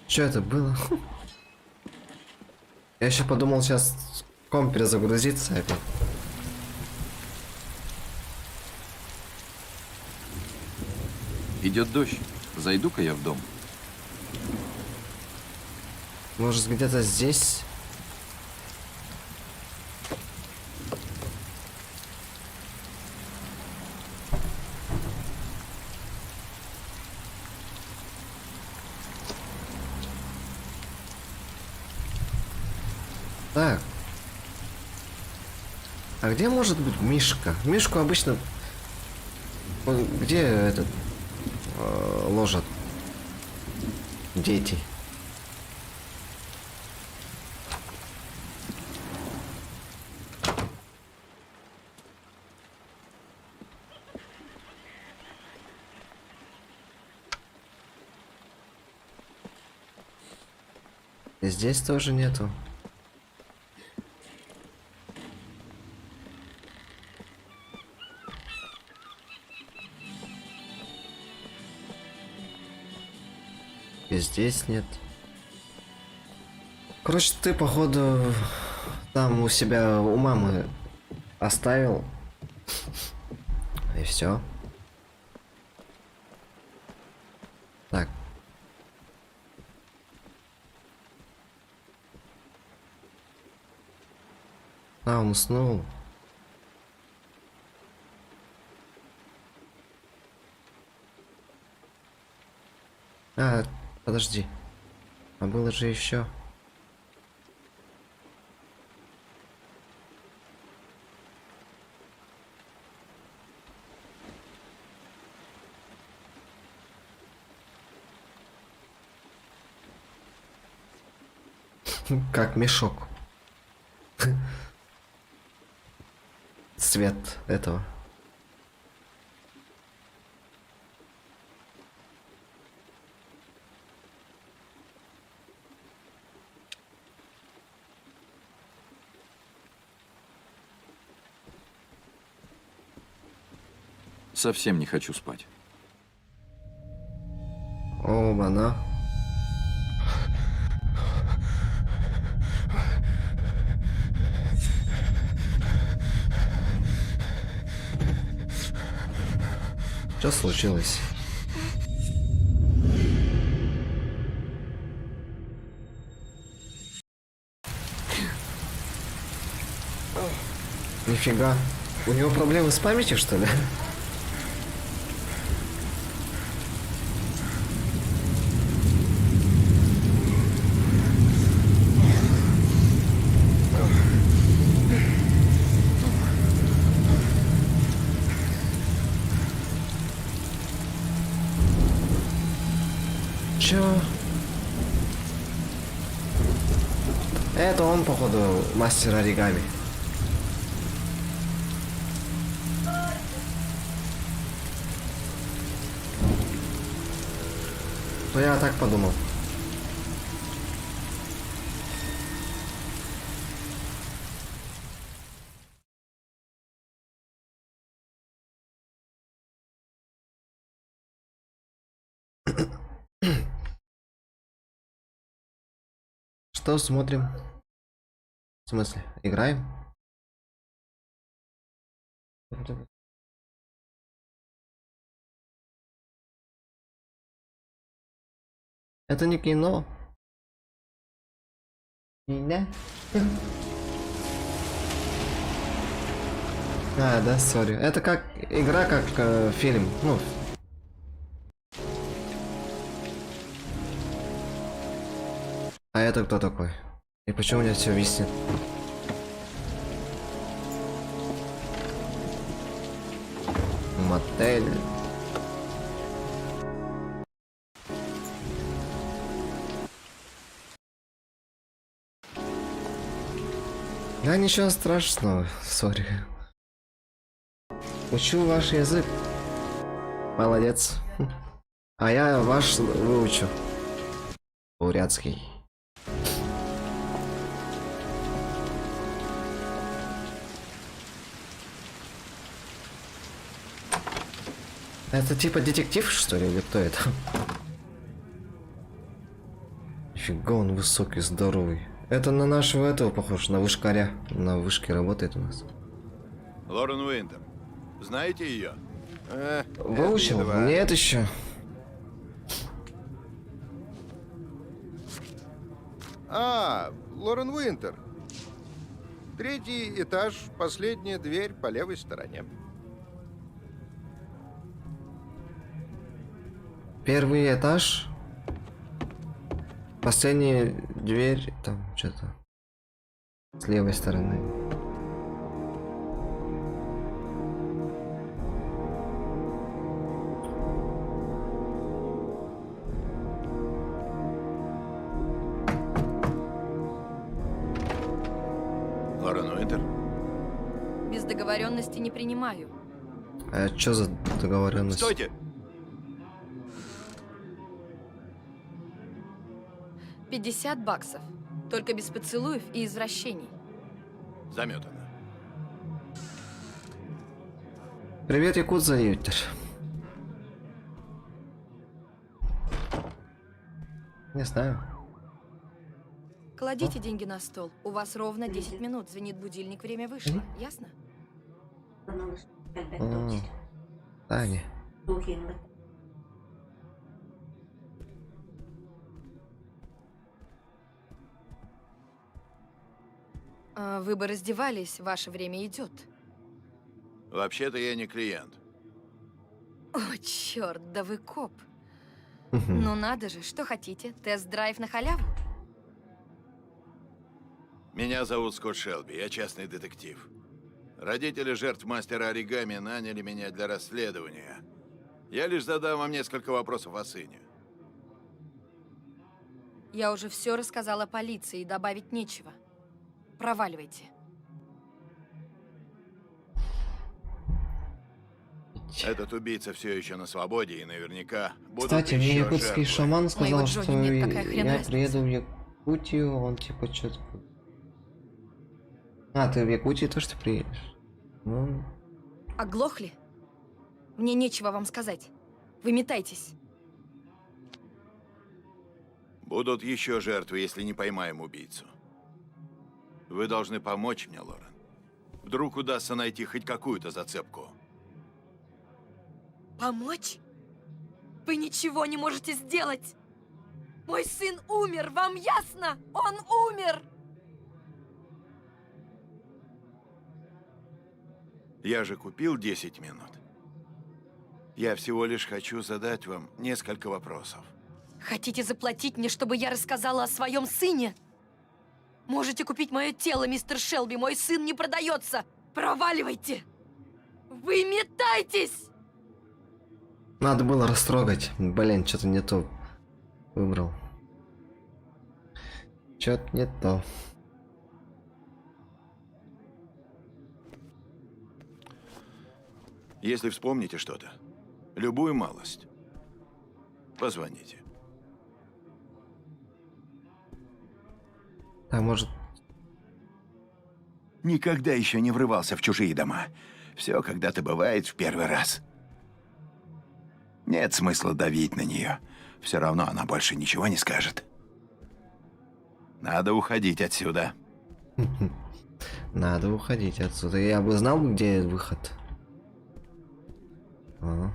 Что это было? Я еще подумал, сейчас комп перезагрузится опять. Идет дождь. Зайду-ка я в дом. Может, где-то здесь? Так. А где может быть Мишка? Мишку обычно... Где этот... ложат дети? И здесь тоже нету. И здесь нет. Короче, ты, походу, там у себя, у мамы оставил. И все. Так. А, он уснул. А, подожди. А было же еще. Как мешок. Цвет этого. Совсем не хочу спать. Оба-на. Что случилось? Нифига. У него проблемы с памятью, что ли? Чё? Это он, походу, мастер оригами. Ну, я так подумал. Что смотрим? В смысле, играем? Это не кино. Да? А, да, сори. Это как игра, как фильм. Ну. А это кто такой? И почему у меня все виснет? Мотель. Да ничего страшного, сори. Учу ваш язык. Молодец. А я ваш выучу. Бурятский. Это типа детектив, что ли, или кто это? Нифига, он высокий, здоровый. Это на нашего этого похож, на вышкаря. На вышке работает у нас. Лорен Уинтер. Знаете ее? Выучил? Нет еще. Лорен Уинтер. 3-й этаж, последняя дверь по левой стороне. Первый этаж. Последняя дверь. Там что-то. С левой стороны. Лорен Уинтер. Без договоренности не принимаю. А что за договоренность? Стойте! 50 баксов. Только без поцелуев и извращений. Заметано. Привет, Якудза, Ютер. Не знаю. Кладите деньги на стол. У вас ровно 10 минут. Звенит будильник, время вышло. Ясно? Таня. Вы бы раздевались, ваше время идет. Вообще-то я не клиент. О, черт, да вы коп. Ну надо же, что хотите? Тест-драйв на халяву? Меня зовут Скотт Шелби, я частный детектив. Родители жертв мастера оригами наняли меня для расследования. Я лишь задам вам несколько вопросов о сыне. Я уже все рассказала полиции, добавить нечего. Проваливайте. Этот убийца все еще на свободе и наверняка будут Кстати, мне еще якутский жертвы. шаман сказал, Моего что Джонни нет, какая хрен я разница? приеду в Якутию, он типа что-то... А, ты в Якутию тоже ты приедешь? Ну, Оглохли? Мне нечего вам сказать. Вы метайтесь. Будут еще жертвы, если не поймаем убийцу. Вы должны помочь мне, Лорен. Вдруг удастся найти хоть какую-то зацепку. Помочь? Вы ничего не можете сделать! Мой сын умер, вам ясно? Он умер! Я же купил 10 минут. Я всего лишь хочу задать вам несколько вопросов. Хотите заплатить мне, чтобы я рассказала о своем сыне? Можете купить мое тело, мистер Шелби. Мой сын не продается. Проваливайте! Вы метайтесь! Надо было растрогать. Блин, что-то не то выбрал. Что-то не то. Если вспомните что-то, любую малость, позвоните. А может... Никогда еще не врывался в чужие дома. Все когда-то бывает в первый раз. Нет смысла давить на нее. Все равно она больше ничего не скажет. Надо уходить отсюда. Надо уходить отсюда. Я бы знал, где выход. Ага.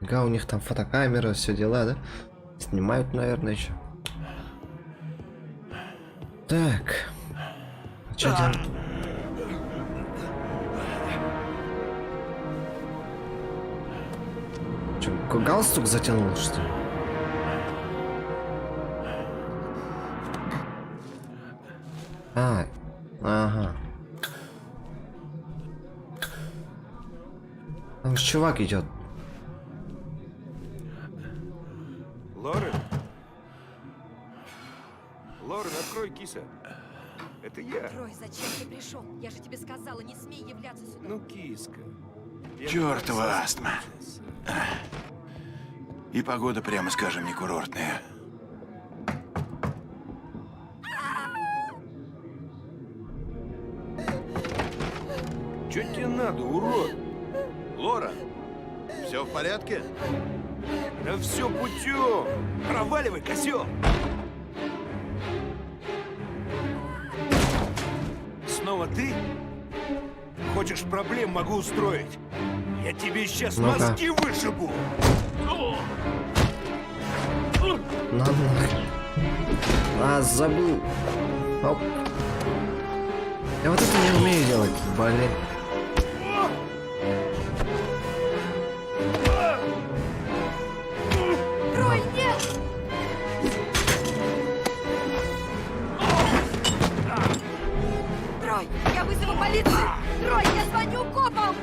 Да, у них там фотокамера, все дела, да? Снимают, наверное, еще. Так. Что делать? Че, галстук затянул, что ли? А, ага. Там же чувак идет. Лорен? Лорен, открой, киса. Это я. Трой, зачем ты пришел? Я же тебе сказала, не смей являться сюда. Ну, киска. Чёртова астма. И погода, прямо скажем, не курортная. Чё тебе надо, урод? Лора, все в порядке? Да все путем. Проваливай, козел. Снова ты? Хочешь проблем, могу устроить. Я тебе сейчас Ну-ка. мозги вышибу. На нахер. А, забыл. Оп. Я вот это не умею делать, блин. Трой, нет! Трой, я вызову полицию! Трой, я звоню копам!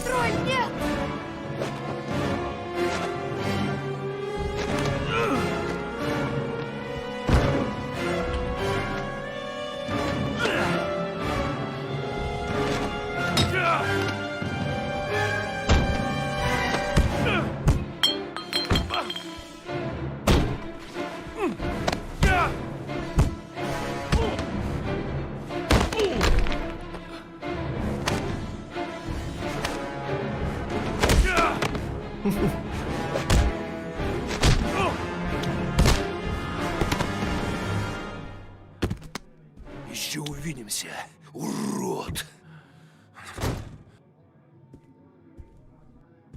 Трой, нет! Еще увидимся, урод.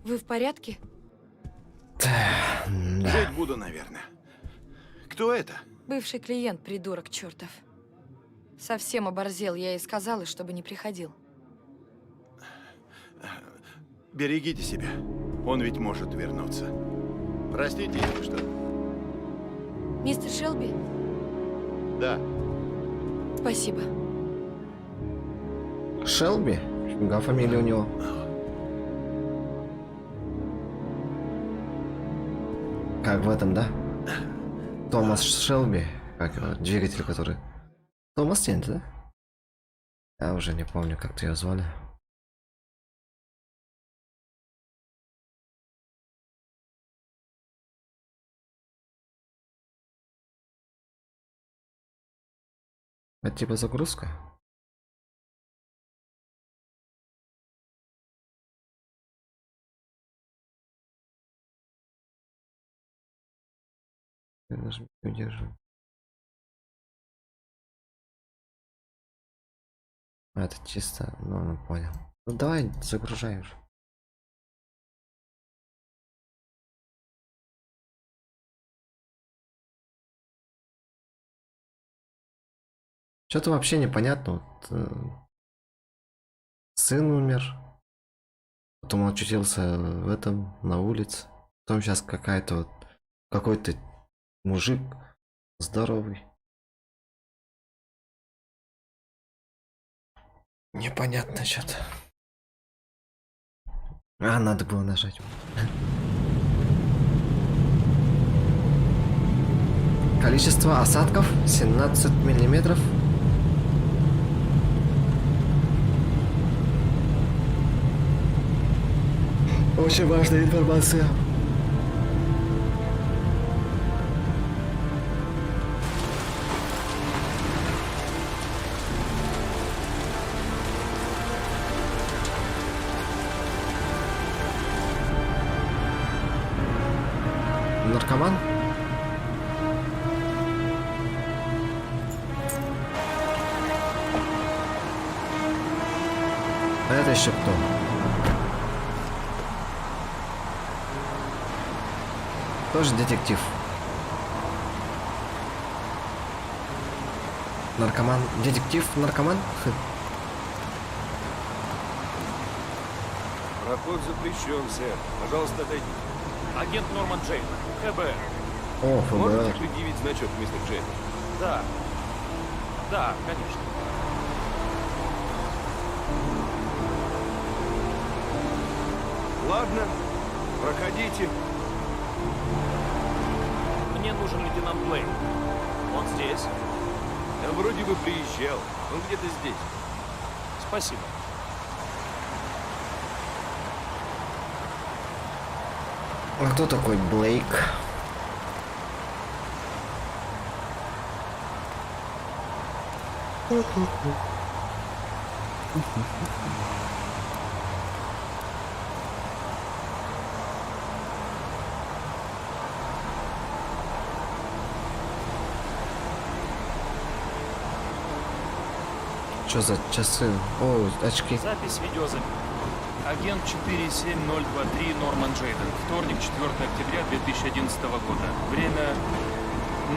Вы в порядке? Жить буду, наверное. Кто это? Бывший клиент, придурок чертов. Совсем оборзел, я ей сказала, чтобы не приходил. Берегите себя. Он ведь может вернуться. Простите, если что. Мистер Шелби, Да. спасибо. Шелби? Фига фамилия у него. Как в этом, да? Томас Шелби, как его, двигатель, который Томас Тент, да? Я уже не помню, как ее звали. Это типа загрузка? Нажми, удерживай. Это чисто, ну понял. Ну давай, загружай уже. Что-то вообще непонятно. Вот, сын умер. Потом он очутился в этом, на улице. Потом сейчас какой-то мужик здоровый. Непонятно что-то. Надо было нажать. Количество осадков 17 миллиметров. Очень важная информация. Наркоман? А это еще кто? Тоже детектив. Наркоман. Детектив, наркоман? Проход запрещен, сэр. Пожалуйста, отойдите. Агент Норман Джейн, ФБР. О, ФБР. Можете предъявить значок, мистер Джейн? Да. Да, конечно. Ладно, проходите. Мне нужен лейтенант Блейн. Он здесь? Я вроде бы приезжал. Он где-то здесь. Спасибо. А кто такой Блейк? Что за часы? О, очки. Запись видеозаписи. Агент 47023 Норман Джейден. Вторник, 4 октября 2011 года. Время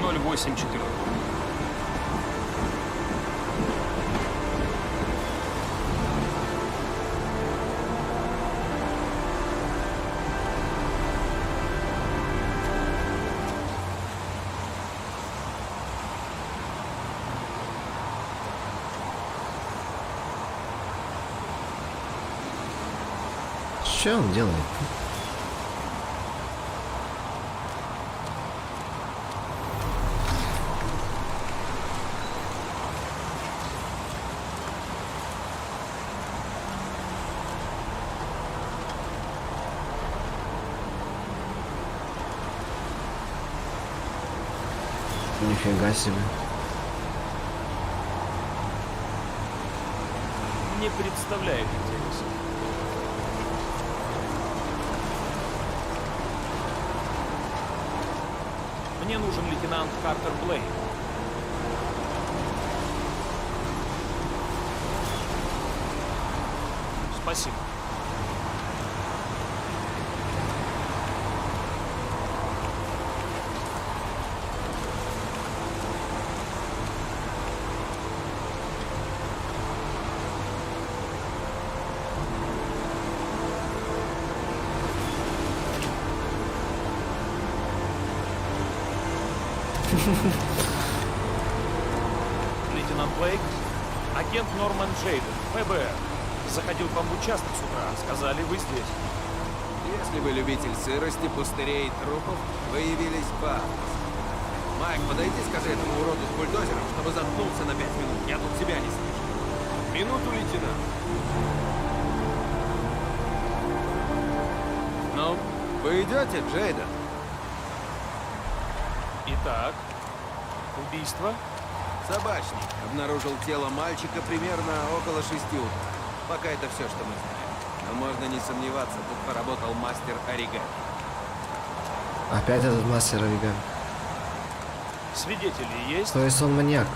08:04. Что он делает? Нифига себе. Не представляет интереса. Мне нужен лейтенант Картер Блейн. Спасибо. Лейтенант Блейк, агент Норман Джейден, ФБР. Заходил к вам в участок с утра. Сказали, вы здесь. Если вы любитель сырости, пустырей и трупов, вы явились по. Майк, подойди, скажи этому уроду с бульдозером, чтобы заткнулся. задержаться на 5 минут? Я тут себя не слышу. Минуту, лейтенант. Ну, вы идете, Джейден? Итак, убийство? Собачник обнаружил тело мальчика примерно около 6 утра. Пока это все, что мы знаем. Но можно не сомневаться, тут поработал мастер оригами. Опять этот мастер оригами. Свидетели есть? То есть он маньяк.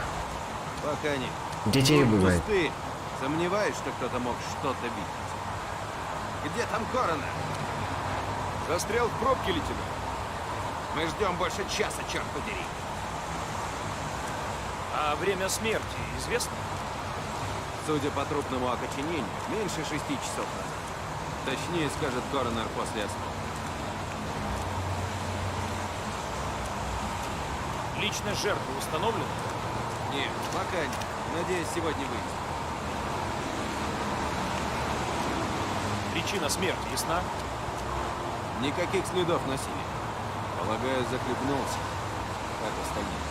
Пока нет. Детей Тут убивает. кусты. Сомневаюсь, что кто-то мог что-то видеть. Где там коронер? Застрял в пробке, лейтенант. Мы ждем больше часа, черт подери. А время смерти известно? Судя по трупному окоченению, меньше 6 часов назад. Точнее, скажет коронер после осмотра. Личность жертвы установлена? Нет, пока нет. Надеюсь, сегодня выясним. Причина смерти ясна? Никаких следов насилия. Полагаю, захлебнулся. Как остальные.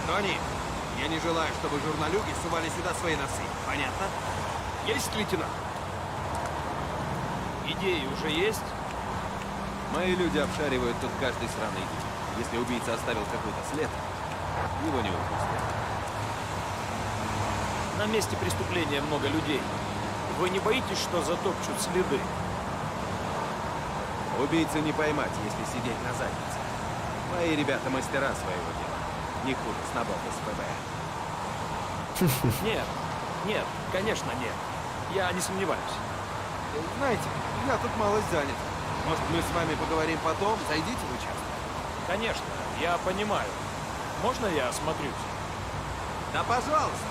Тони, я не желаю, чтобы журналюги сували сюда свои носы. Понятно? Есть, лейтенант? Идеи уже есть? Мои люди обшаривают тут каждый сраный день. Если убийца оставил какой-то след, его не выпустят. На месте преступления много людей. Вы не боитесь, что затопчут следы? Убийцу не поймать, если сидеть на заднице. Мои ребята мастера своего дела. Не хуже снобов из ФБР. Нет, конечно нет. Я не сомневаюсь. Знаете, я тут малость занят. Может, мы с вами поговорим потом? Зайдите в участок. Конечно, я понимаю. Можно я осмотрюсь? Да, пожалуйста.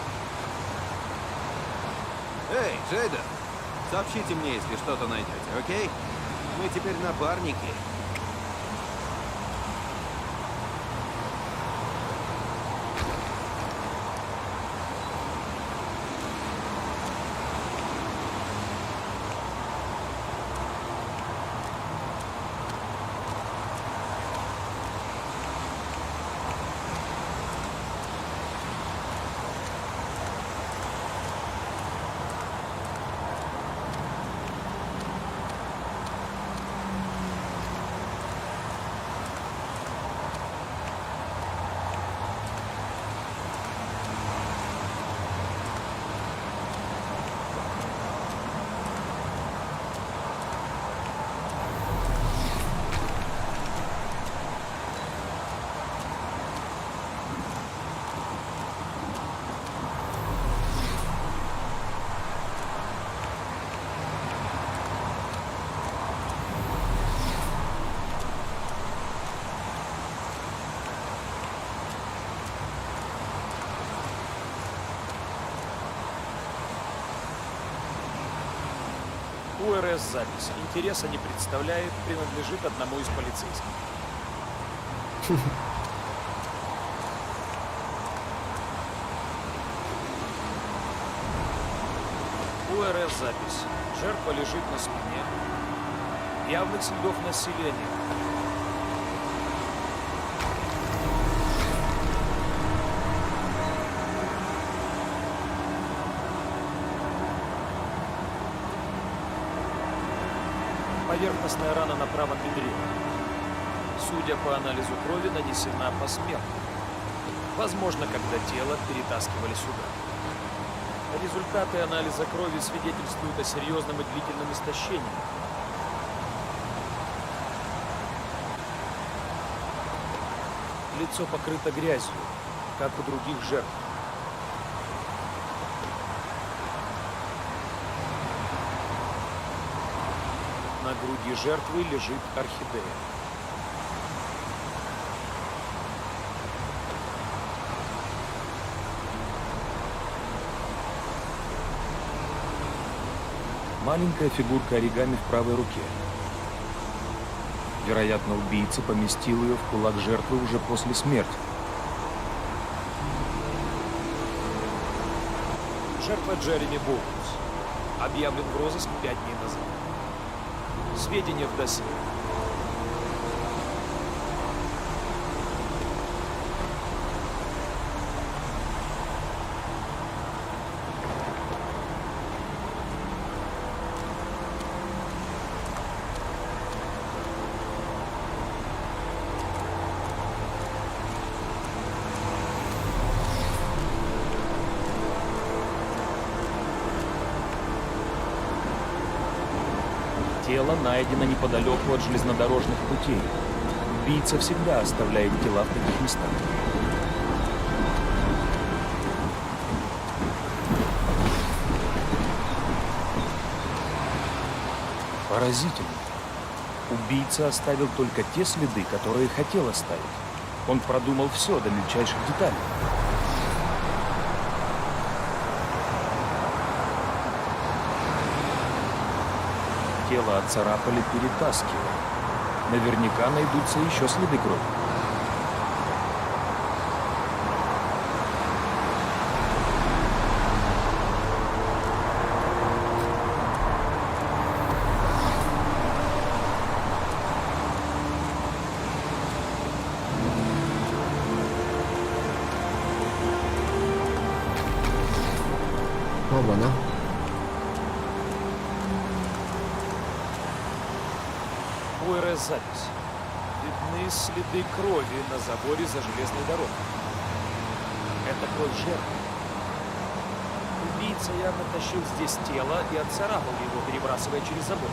Эй, Джейден, сообщите мне, если что-то найдете, окей? Мы теперь напарники. УРС запись. Интереса не представляет, принадлежит одному из полицейских. УРС запись. Жертва лежит на спине. Явных следов насилия нет. Поверхностная рана на правом бедре. Судя по анализу крови, нанесена посмертно. Возможно, когда тело перетаскивали сюда. Результаты анализа крови свидетельствуют о серьезном и длительном истощении. Лицо покрыто грязью, как у других жертв. На груди жертвы лежит орхидея. Маленькая фигурка оригами в правой руке. Вероятно, убийца поместил ее в кулак жертвы уже после смерти. Жертва Джереми Боунс. Объявлен в розыск 5 дней назад. Сведения в досье. Тело найдено неподалеку от железнодорожных путей. Убийца всегда оставляет тела в таких местах. Поразительно. Убийца оставил только те следы, которые хотел оставить. Он продумал все до мельчайших деталей. Тело отцарапали, перетаскивая. Наверняка найдутся еще следы крови. Оба-на. ОРС-запись. Видны следы крови на заборе за железной дорогой. Это кровь жертвы. Убийца явно тащил здесь тело и отцарапал его, перебрасывая через забор.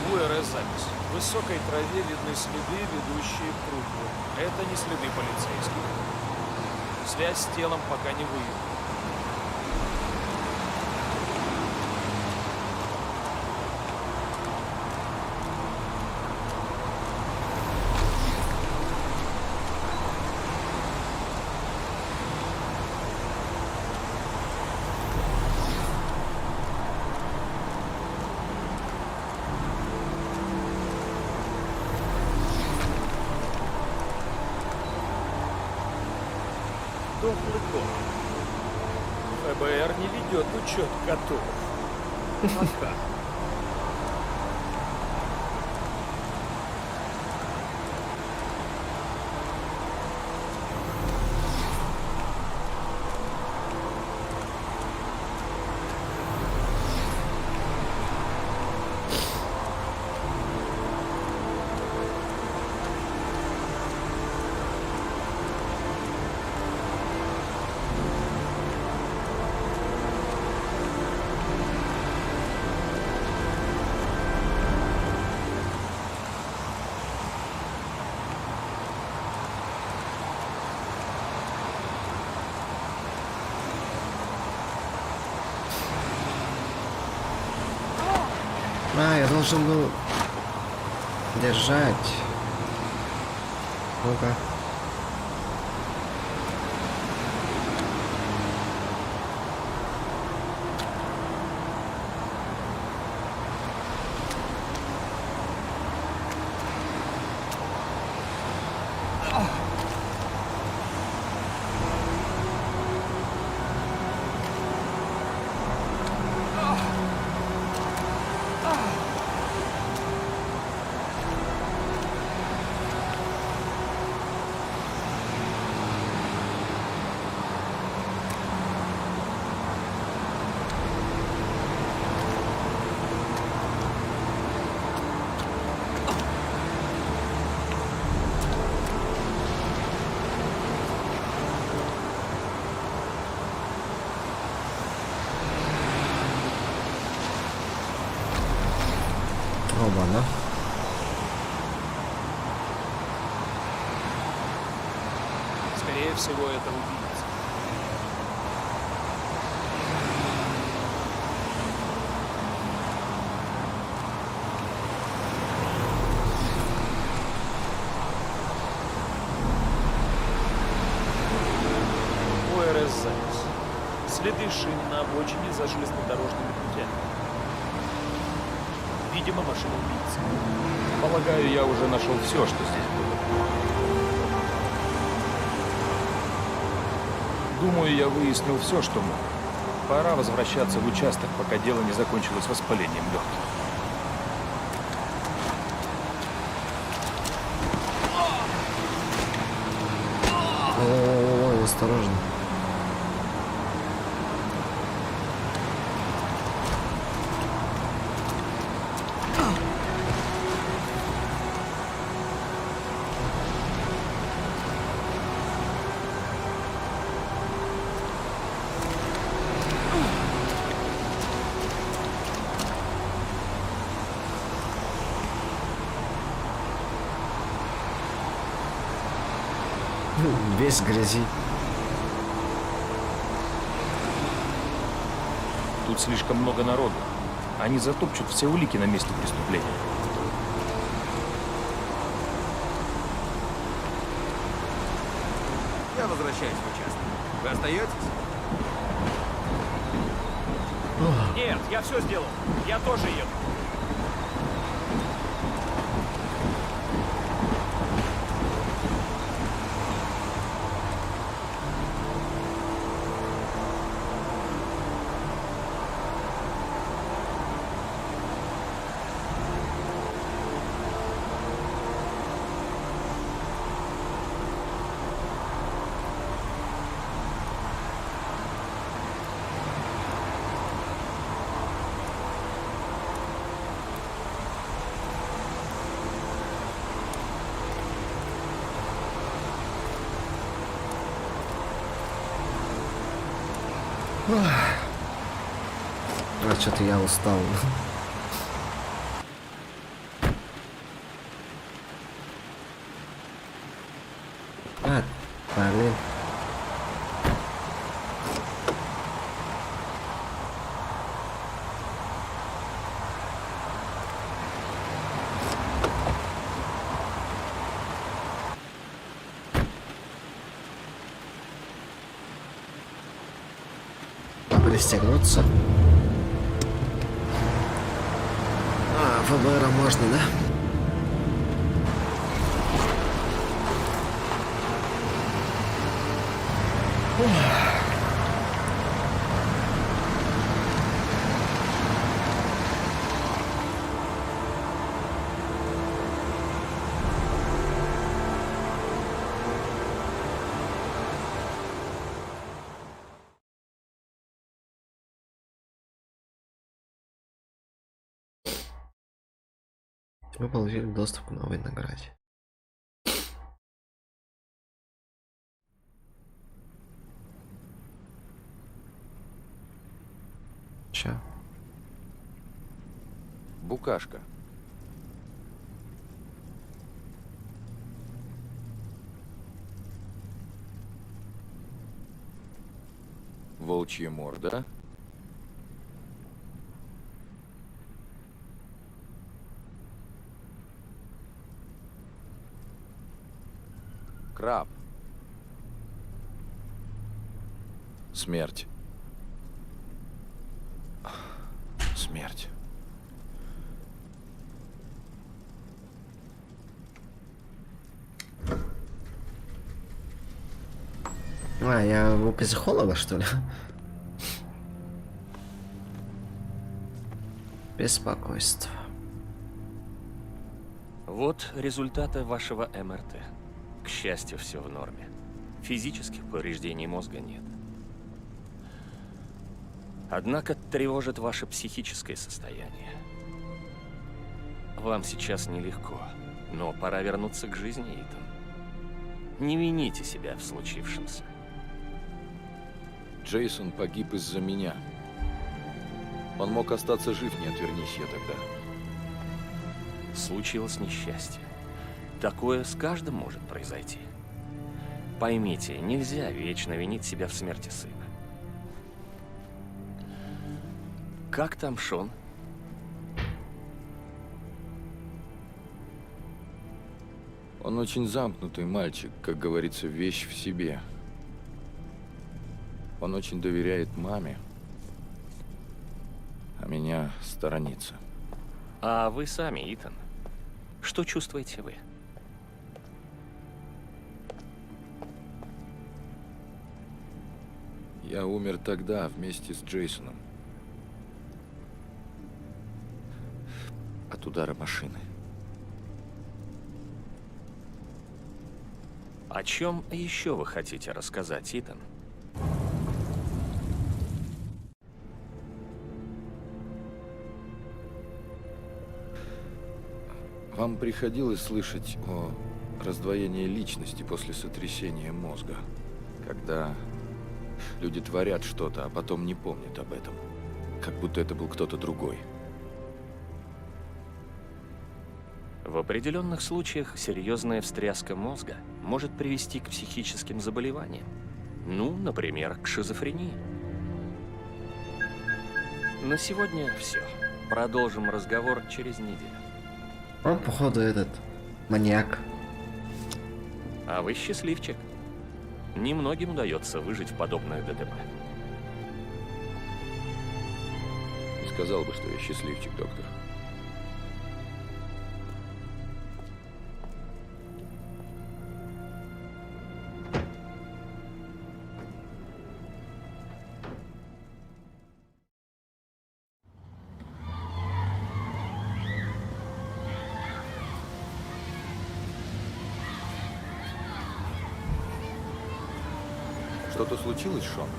УРС-запись. В высокой траве видны следы, ведущие к трупу. Это не следы полицейских. Связь с телом пока не выявлена. Дохлый кот. ФБР не ведет учет котов. Пока. А, я должен был держать. Ну-ка. Оба-на. Скорее всего, это убийца. ОРС-запись. Следы шин на обочине за железнодорожными путями. Видимо, машина убийцы. Полагаю, я уже нашел все, что здесь было. Думаю, я выяснил все, что мог. Пора возвращаться в участок, пока дело не закончилось воспалением легких. осторожно. Весь в грязи. Тут слишком много народу. Они затопчут все улики на месте преступления. Я возвращаюсь в участок. Вы остаетесь? Нет, я все сделал. Я тоже еду. А что-то я устал. А, блин. Пристегнуться. А, ФБР можно, да? Вы получили доступ к новой награде. Чё? Букашка. Волчья морда. Краб. Смерть. Смерть. А, я у психолога, что ли? Беспокойство. Вот результаты вашего МРТ. К счастью, все в норме. Физических повреждений мозга нет. Однако тревожит ваше психическое состояние. Вам сейчас нелегко, но пора вернуться к жизни, Итан. Не вините себя в случившемся. Джейсон погиб из-за меня. Он мог остаться жив, не отвернись я тогда. Случилось несчастье. Такое с каждым может произойти. Поймите, нельзя вечно винить себя в смерти сына. Как там Шон? Он очень замкнутый мальчик, как говорится, вещь в себе. Он очень доверяет маме, а меня сторонится. А вы сами, Итан, что чувствуете вы? Я умер тогда вместе с Джейсоном. От удара машины. О чем еще вы хотите рассказать, Итан? Вам приходилось слышать о раздвоении личности после сотрясения мозга? Когда люди творят что-то, а потом не помнят об этом. Как будто это был кто-то другой. В определенных случаях серьезная встряска мозга может привести к психическим заболеваниям. Ну, например, к шизофрении. На сегодня все. Продолжим разговор через неделю. Он, походу, этот маньяк. А вы счастливчик. Немногим удается выжить в подобных ДТП. Не сказал бы, что я счастливчик, доктор. Что-то случилось, Шон?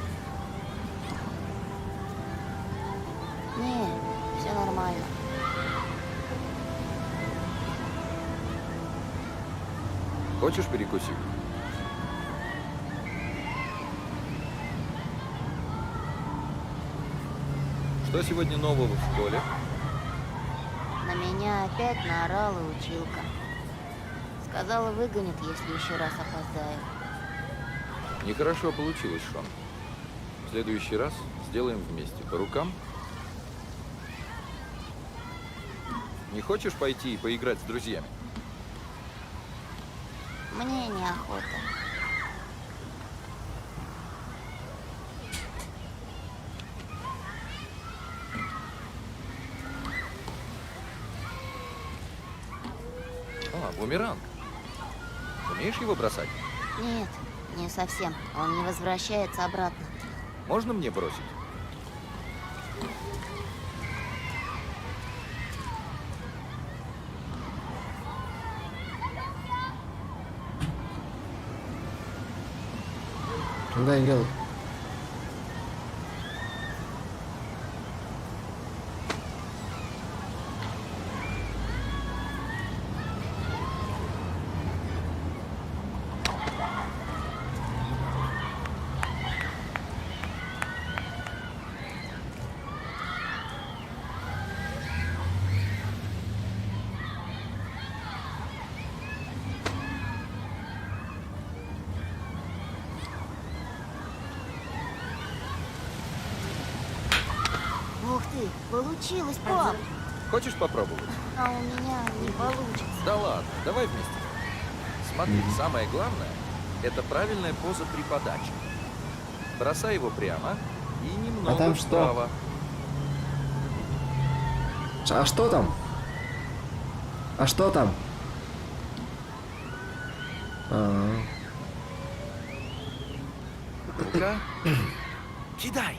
Не, все нормально. Хочешь перекусить? Что сегодня нового в школе? На меня опять наорала училка. Сказала, выгонит, если еще раз опоздаю. Нехорошо получилось, Шон. В следующий раз сделаем вместе. По рукам? Не хочешь пойти и поиграть с друзьями? Мне неохота. Бумеранг. Умеешь его бросать? Нет, не совсем. Он не возвращается обратно. Можно мне бросить? Да, играл. Ух ты, получилось, пап! Хочешь попробовать? А у меня не получится. Да ладно, давай вместе. Смотри, самое главное – это правильная поза при подаче. Бросай его прямо и немного А там что? вправо. А что там? А что там? Ну-ка, кидай!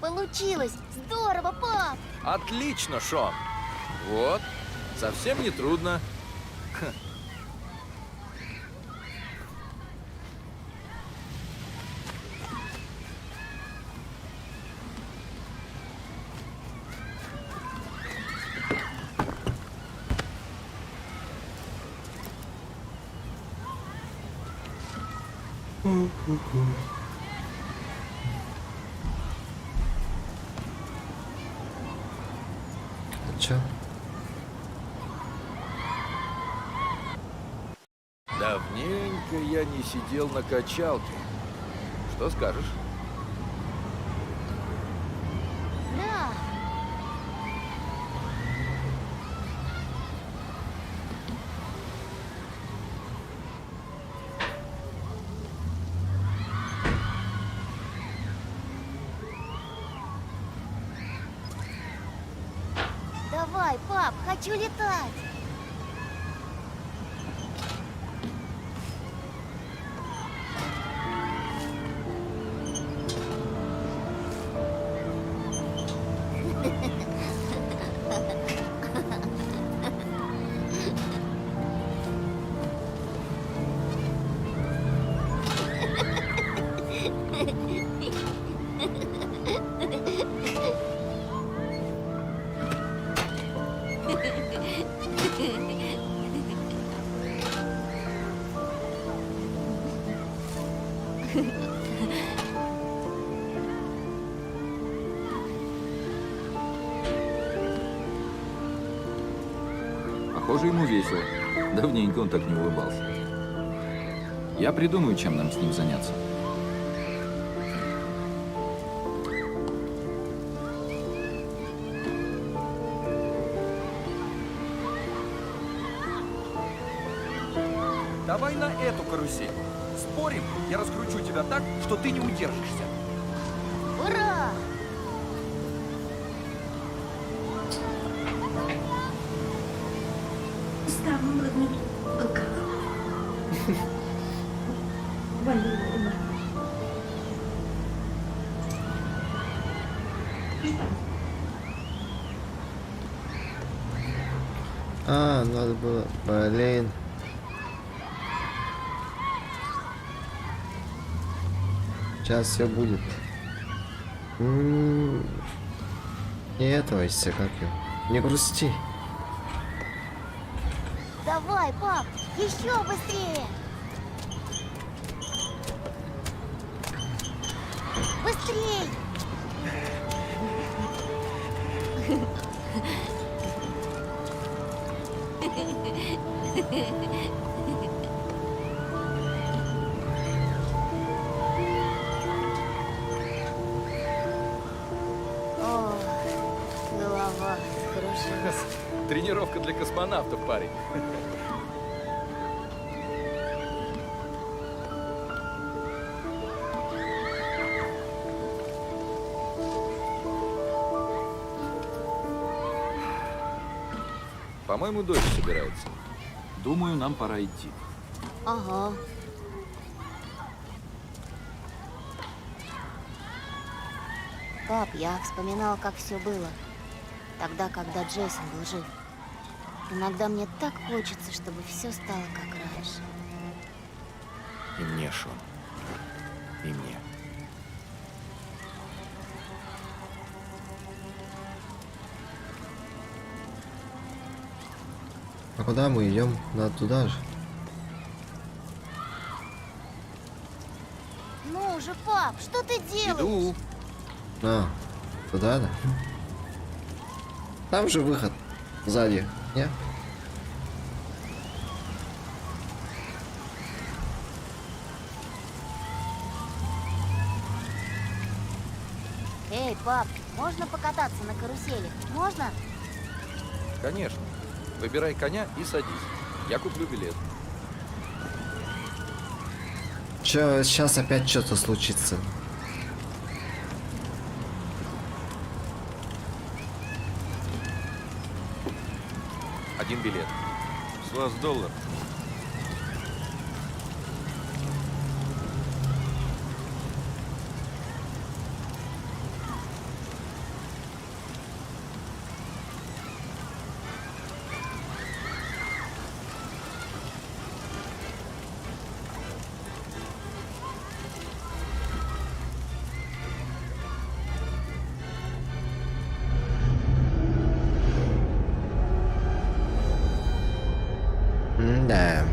Получилось! Здорово, пап! Отлично, Шон! Вот, совсем не трудно. Чё? Давненько я не сидел на качалке. Что скажешь? Да. Давай, пап, хочу летать. Похоже, ему весело. Давненько он так не улыбался. Я придумаю, чем нам с ним заняться. Давай на эту карусель. Спорим, я раскручу тебя так, что ты не удержишься. Ура! А, надо было... Блин. Сейчас все будет. Не этого все как его. Не грусти. Давай, пап, еще быстрее! Быстрей! О, голова кружилась. Тренировка для космонавтов, парень. По-моему, дождь собирается. Думаю, нам пора идти. Ага. Пап, я вспоминал, как все было. Тогда, когда Джейсон был жив. Иногда мне так хочется, чтобы все стало как раньше. И мне, Шон. И мне. А куда мы идем? Надо туда же. Ну же, пап, что ты делаешь? Иду. А, туда, да? Там же выход. Сзади. Не? Эй, пап, можно покататься на карусели? Можно? Конечно. Выбирай коня и садись. Я куплю билет. Чё, сейчас опять что-то случится. Один билет. С вас $1. Да.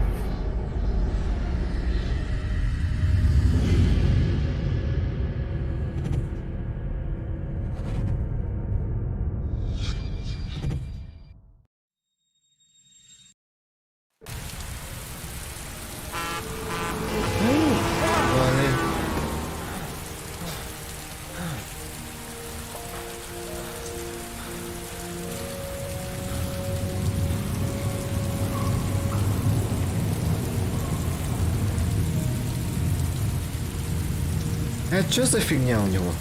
Блин. Это что за фигня у него?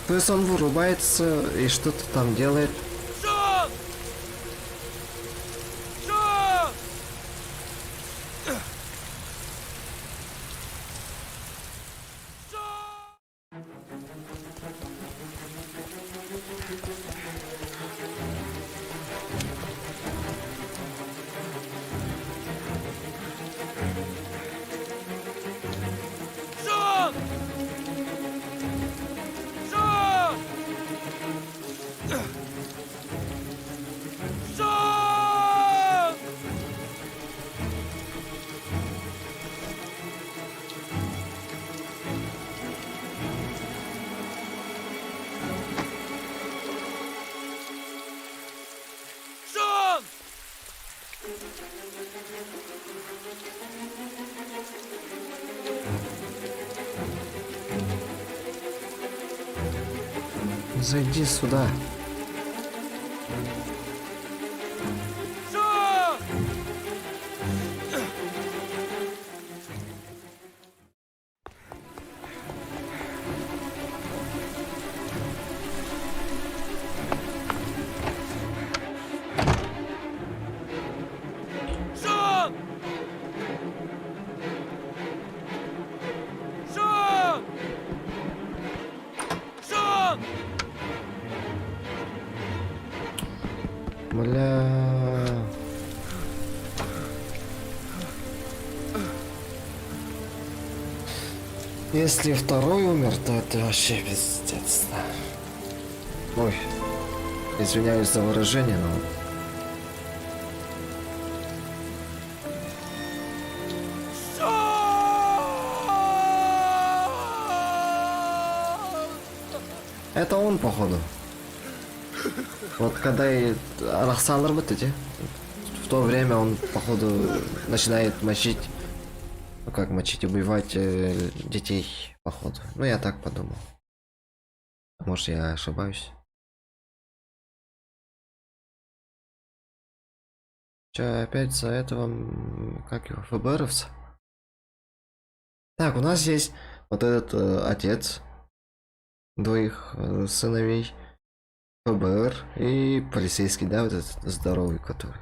То есть он вырубается и что-то там делает. Шон! Шон! Шон! Шон! Зайди сюда. Шон! Шон! Шон! Бля. Если второй умер, то это вообще пиздец. Ой, извиняюсь за выражение, но... Это он, походу. Вот когда и Рахсалар вот эти, в то время он, походу, начинает мочить, ну как мочить, убивать детей, походу. Ну я так подумал. Может я ошибаюсь. Че, опять за этого, как его, ФБРовца? Так, у нас есть вот этот отец двоих сыновей, ФБР и полицейский, да, вот этот здоровый, который.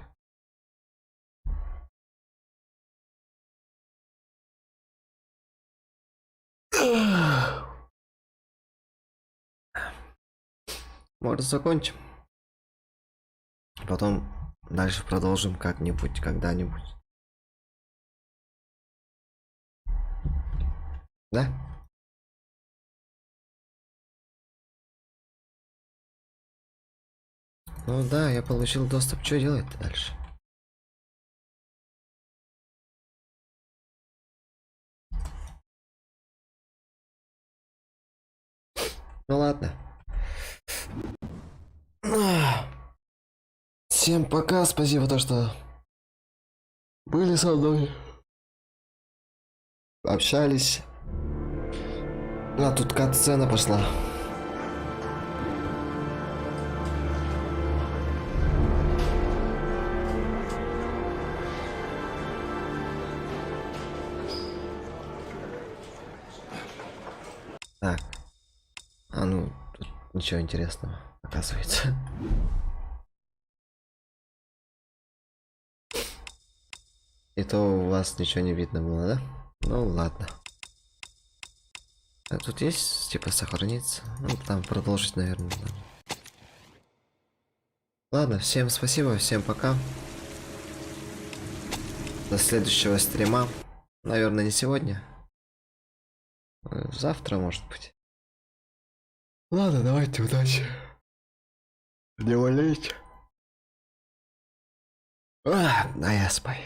Может, закончим. Потом дальше продолжим как-нибудь, когда-нибудь. Да? Ну да, я получил доступ. Что делать дальше? Ну ладно. Всем пока, спасибо то, что были со мной. Общались. А тут кат-сцена пошла. Так. А ну, тут ничего интересного, оказывается. И то у вас ничего не видно было, да? Ну ладно. А тут есть, типа, сохраниться? Ну, там продолжить, наверное. Да. Ладно, всем спасибо, всем пока. До следующего стрима. Наверное, не сегодня. Завтра, может быть. Ладно, давайте, удачи. Не болейте. А я спай.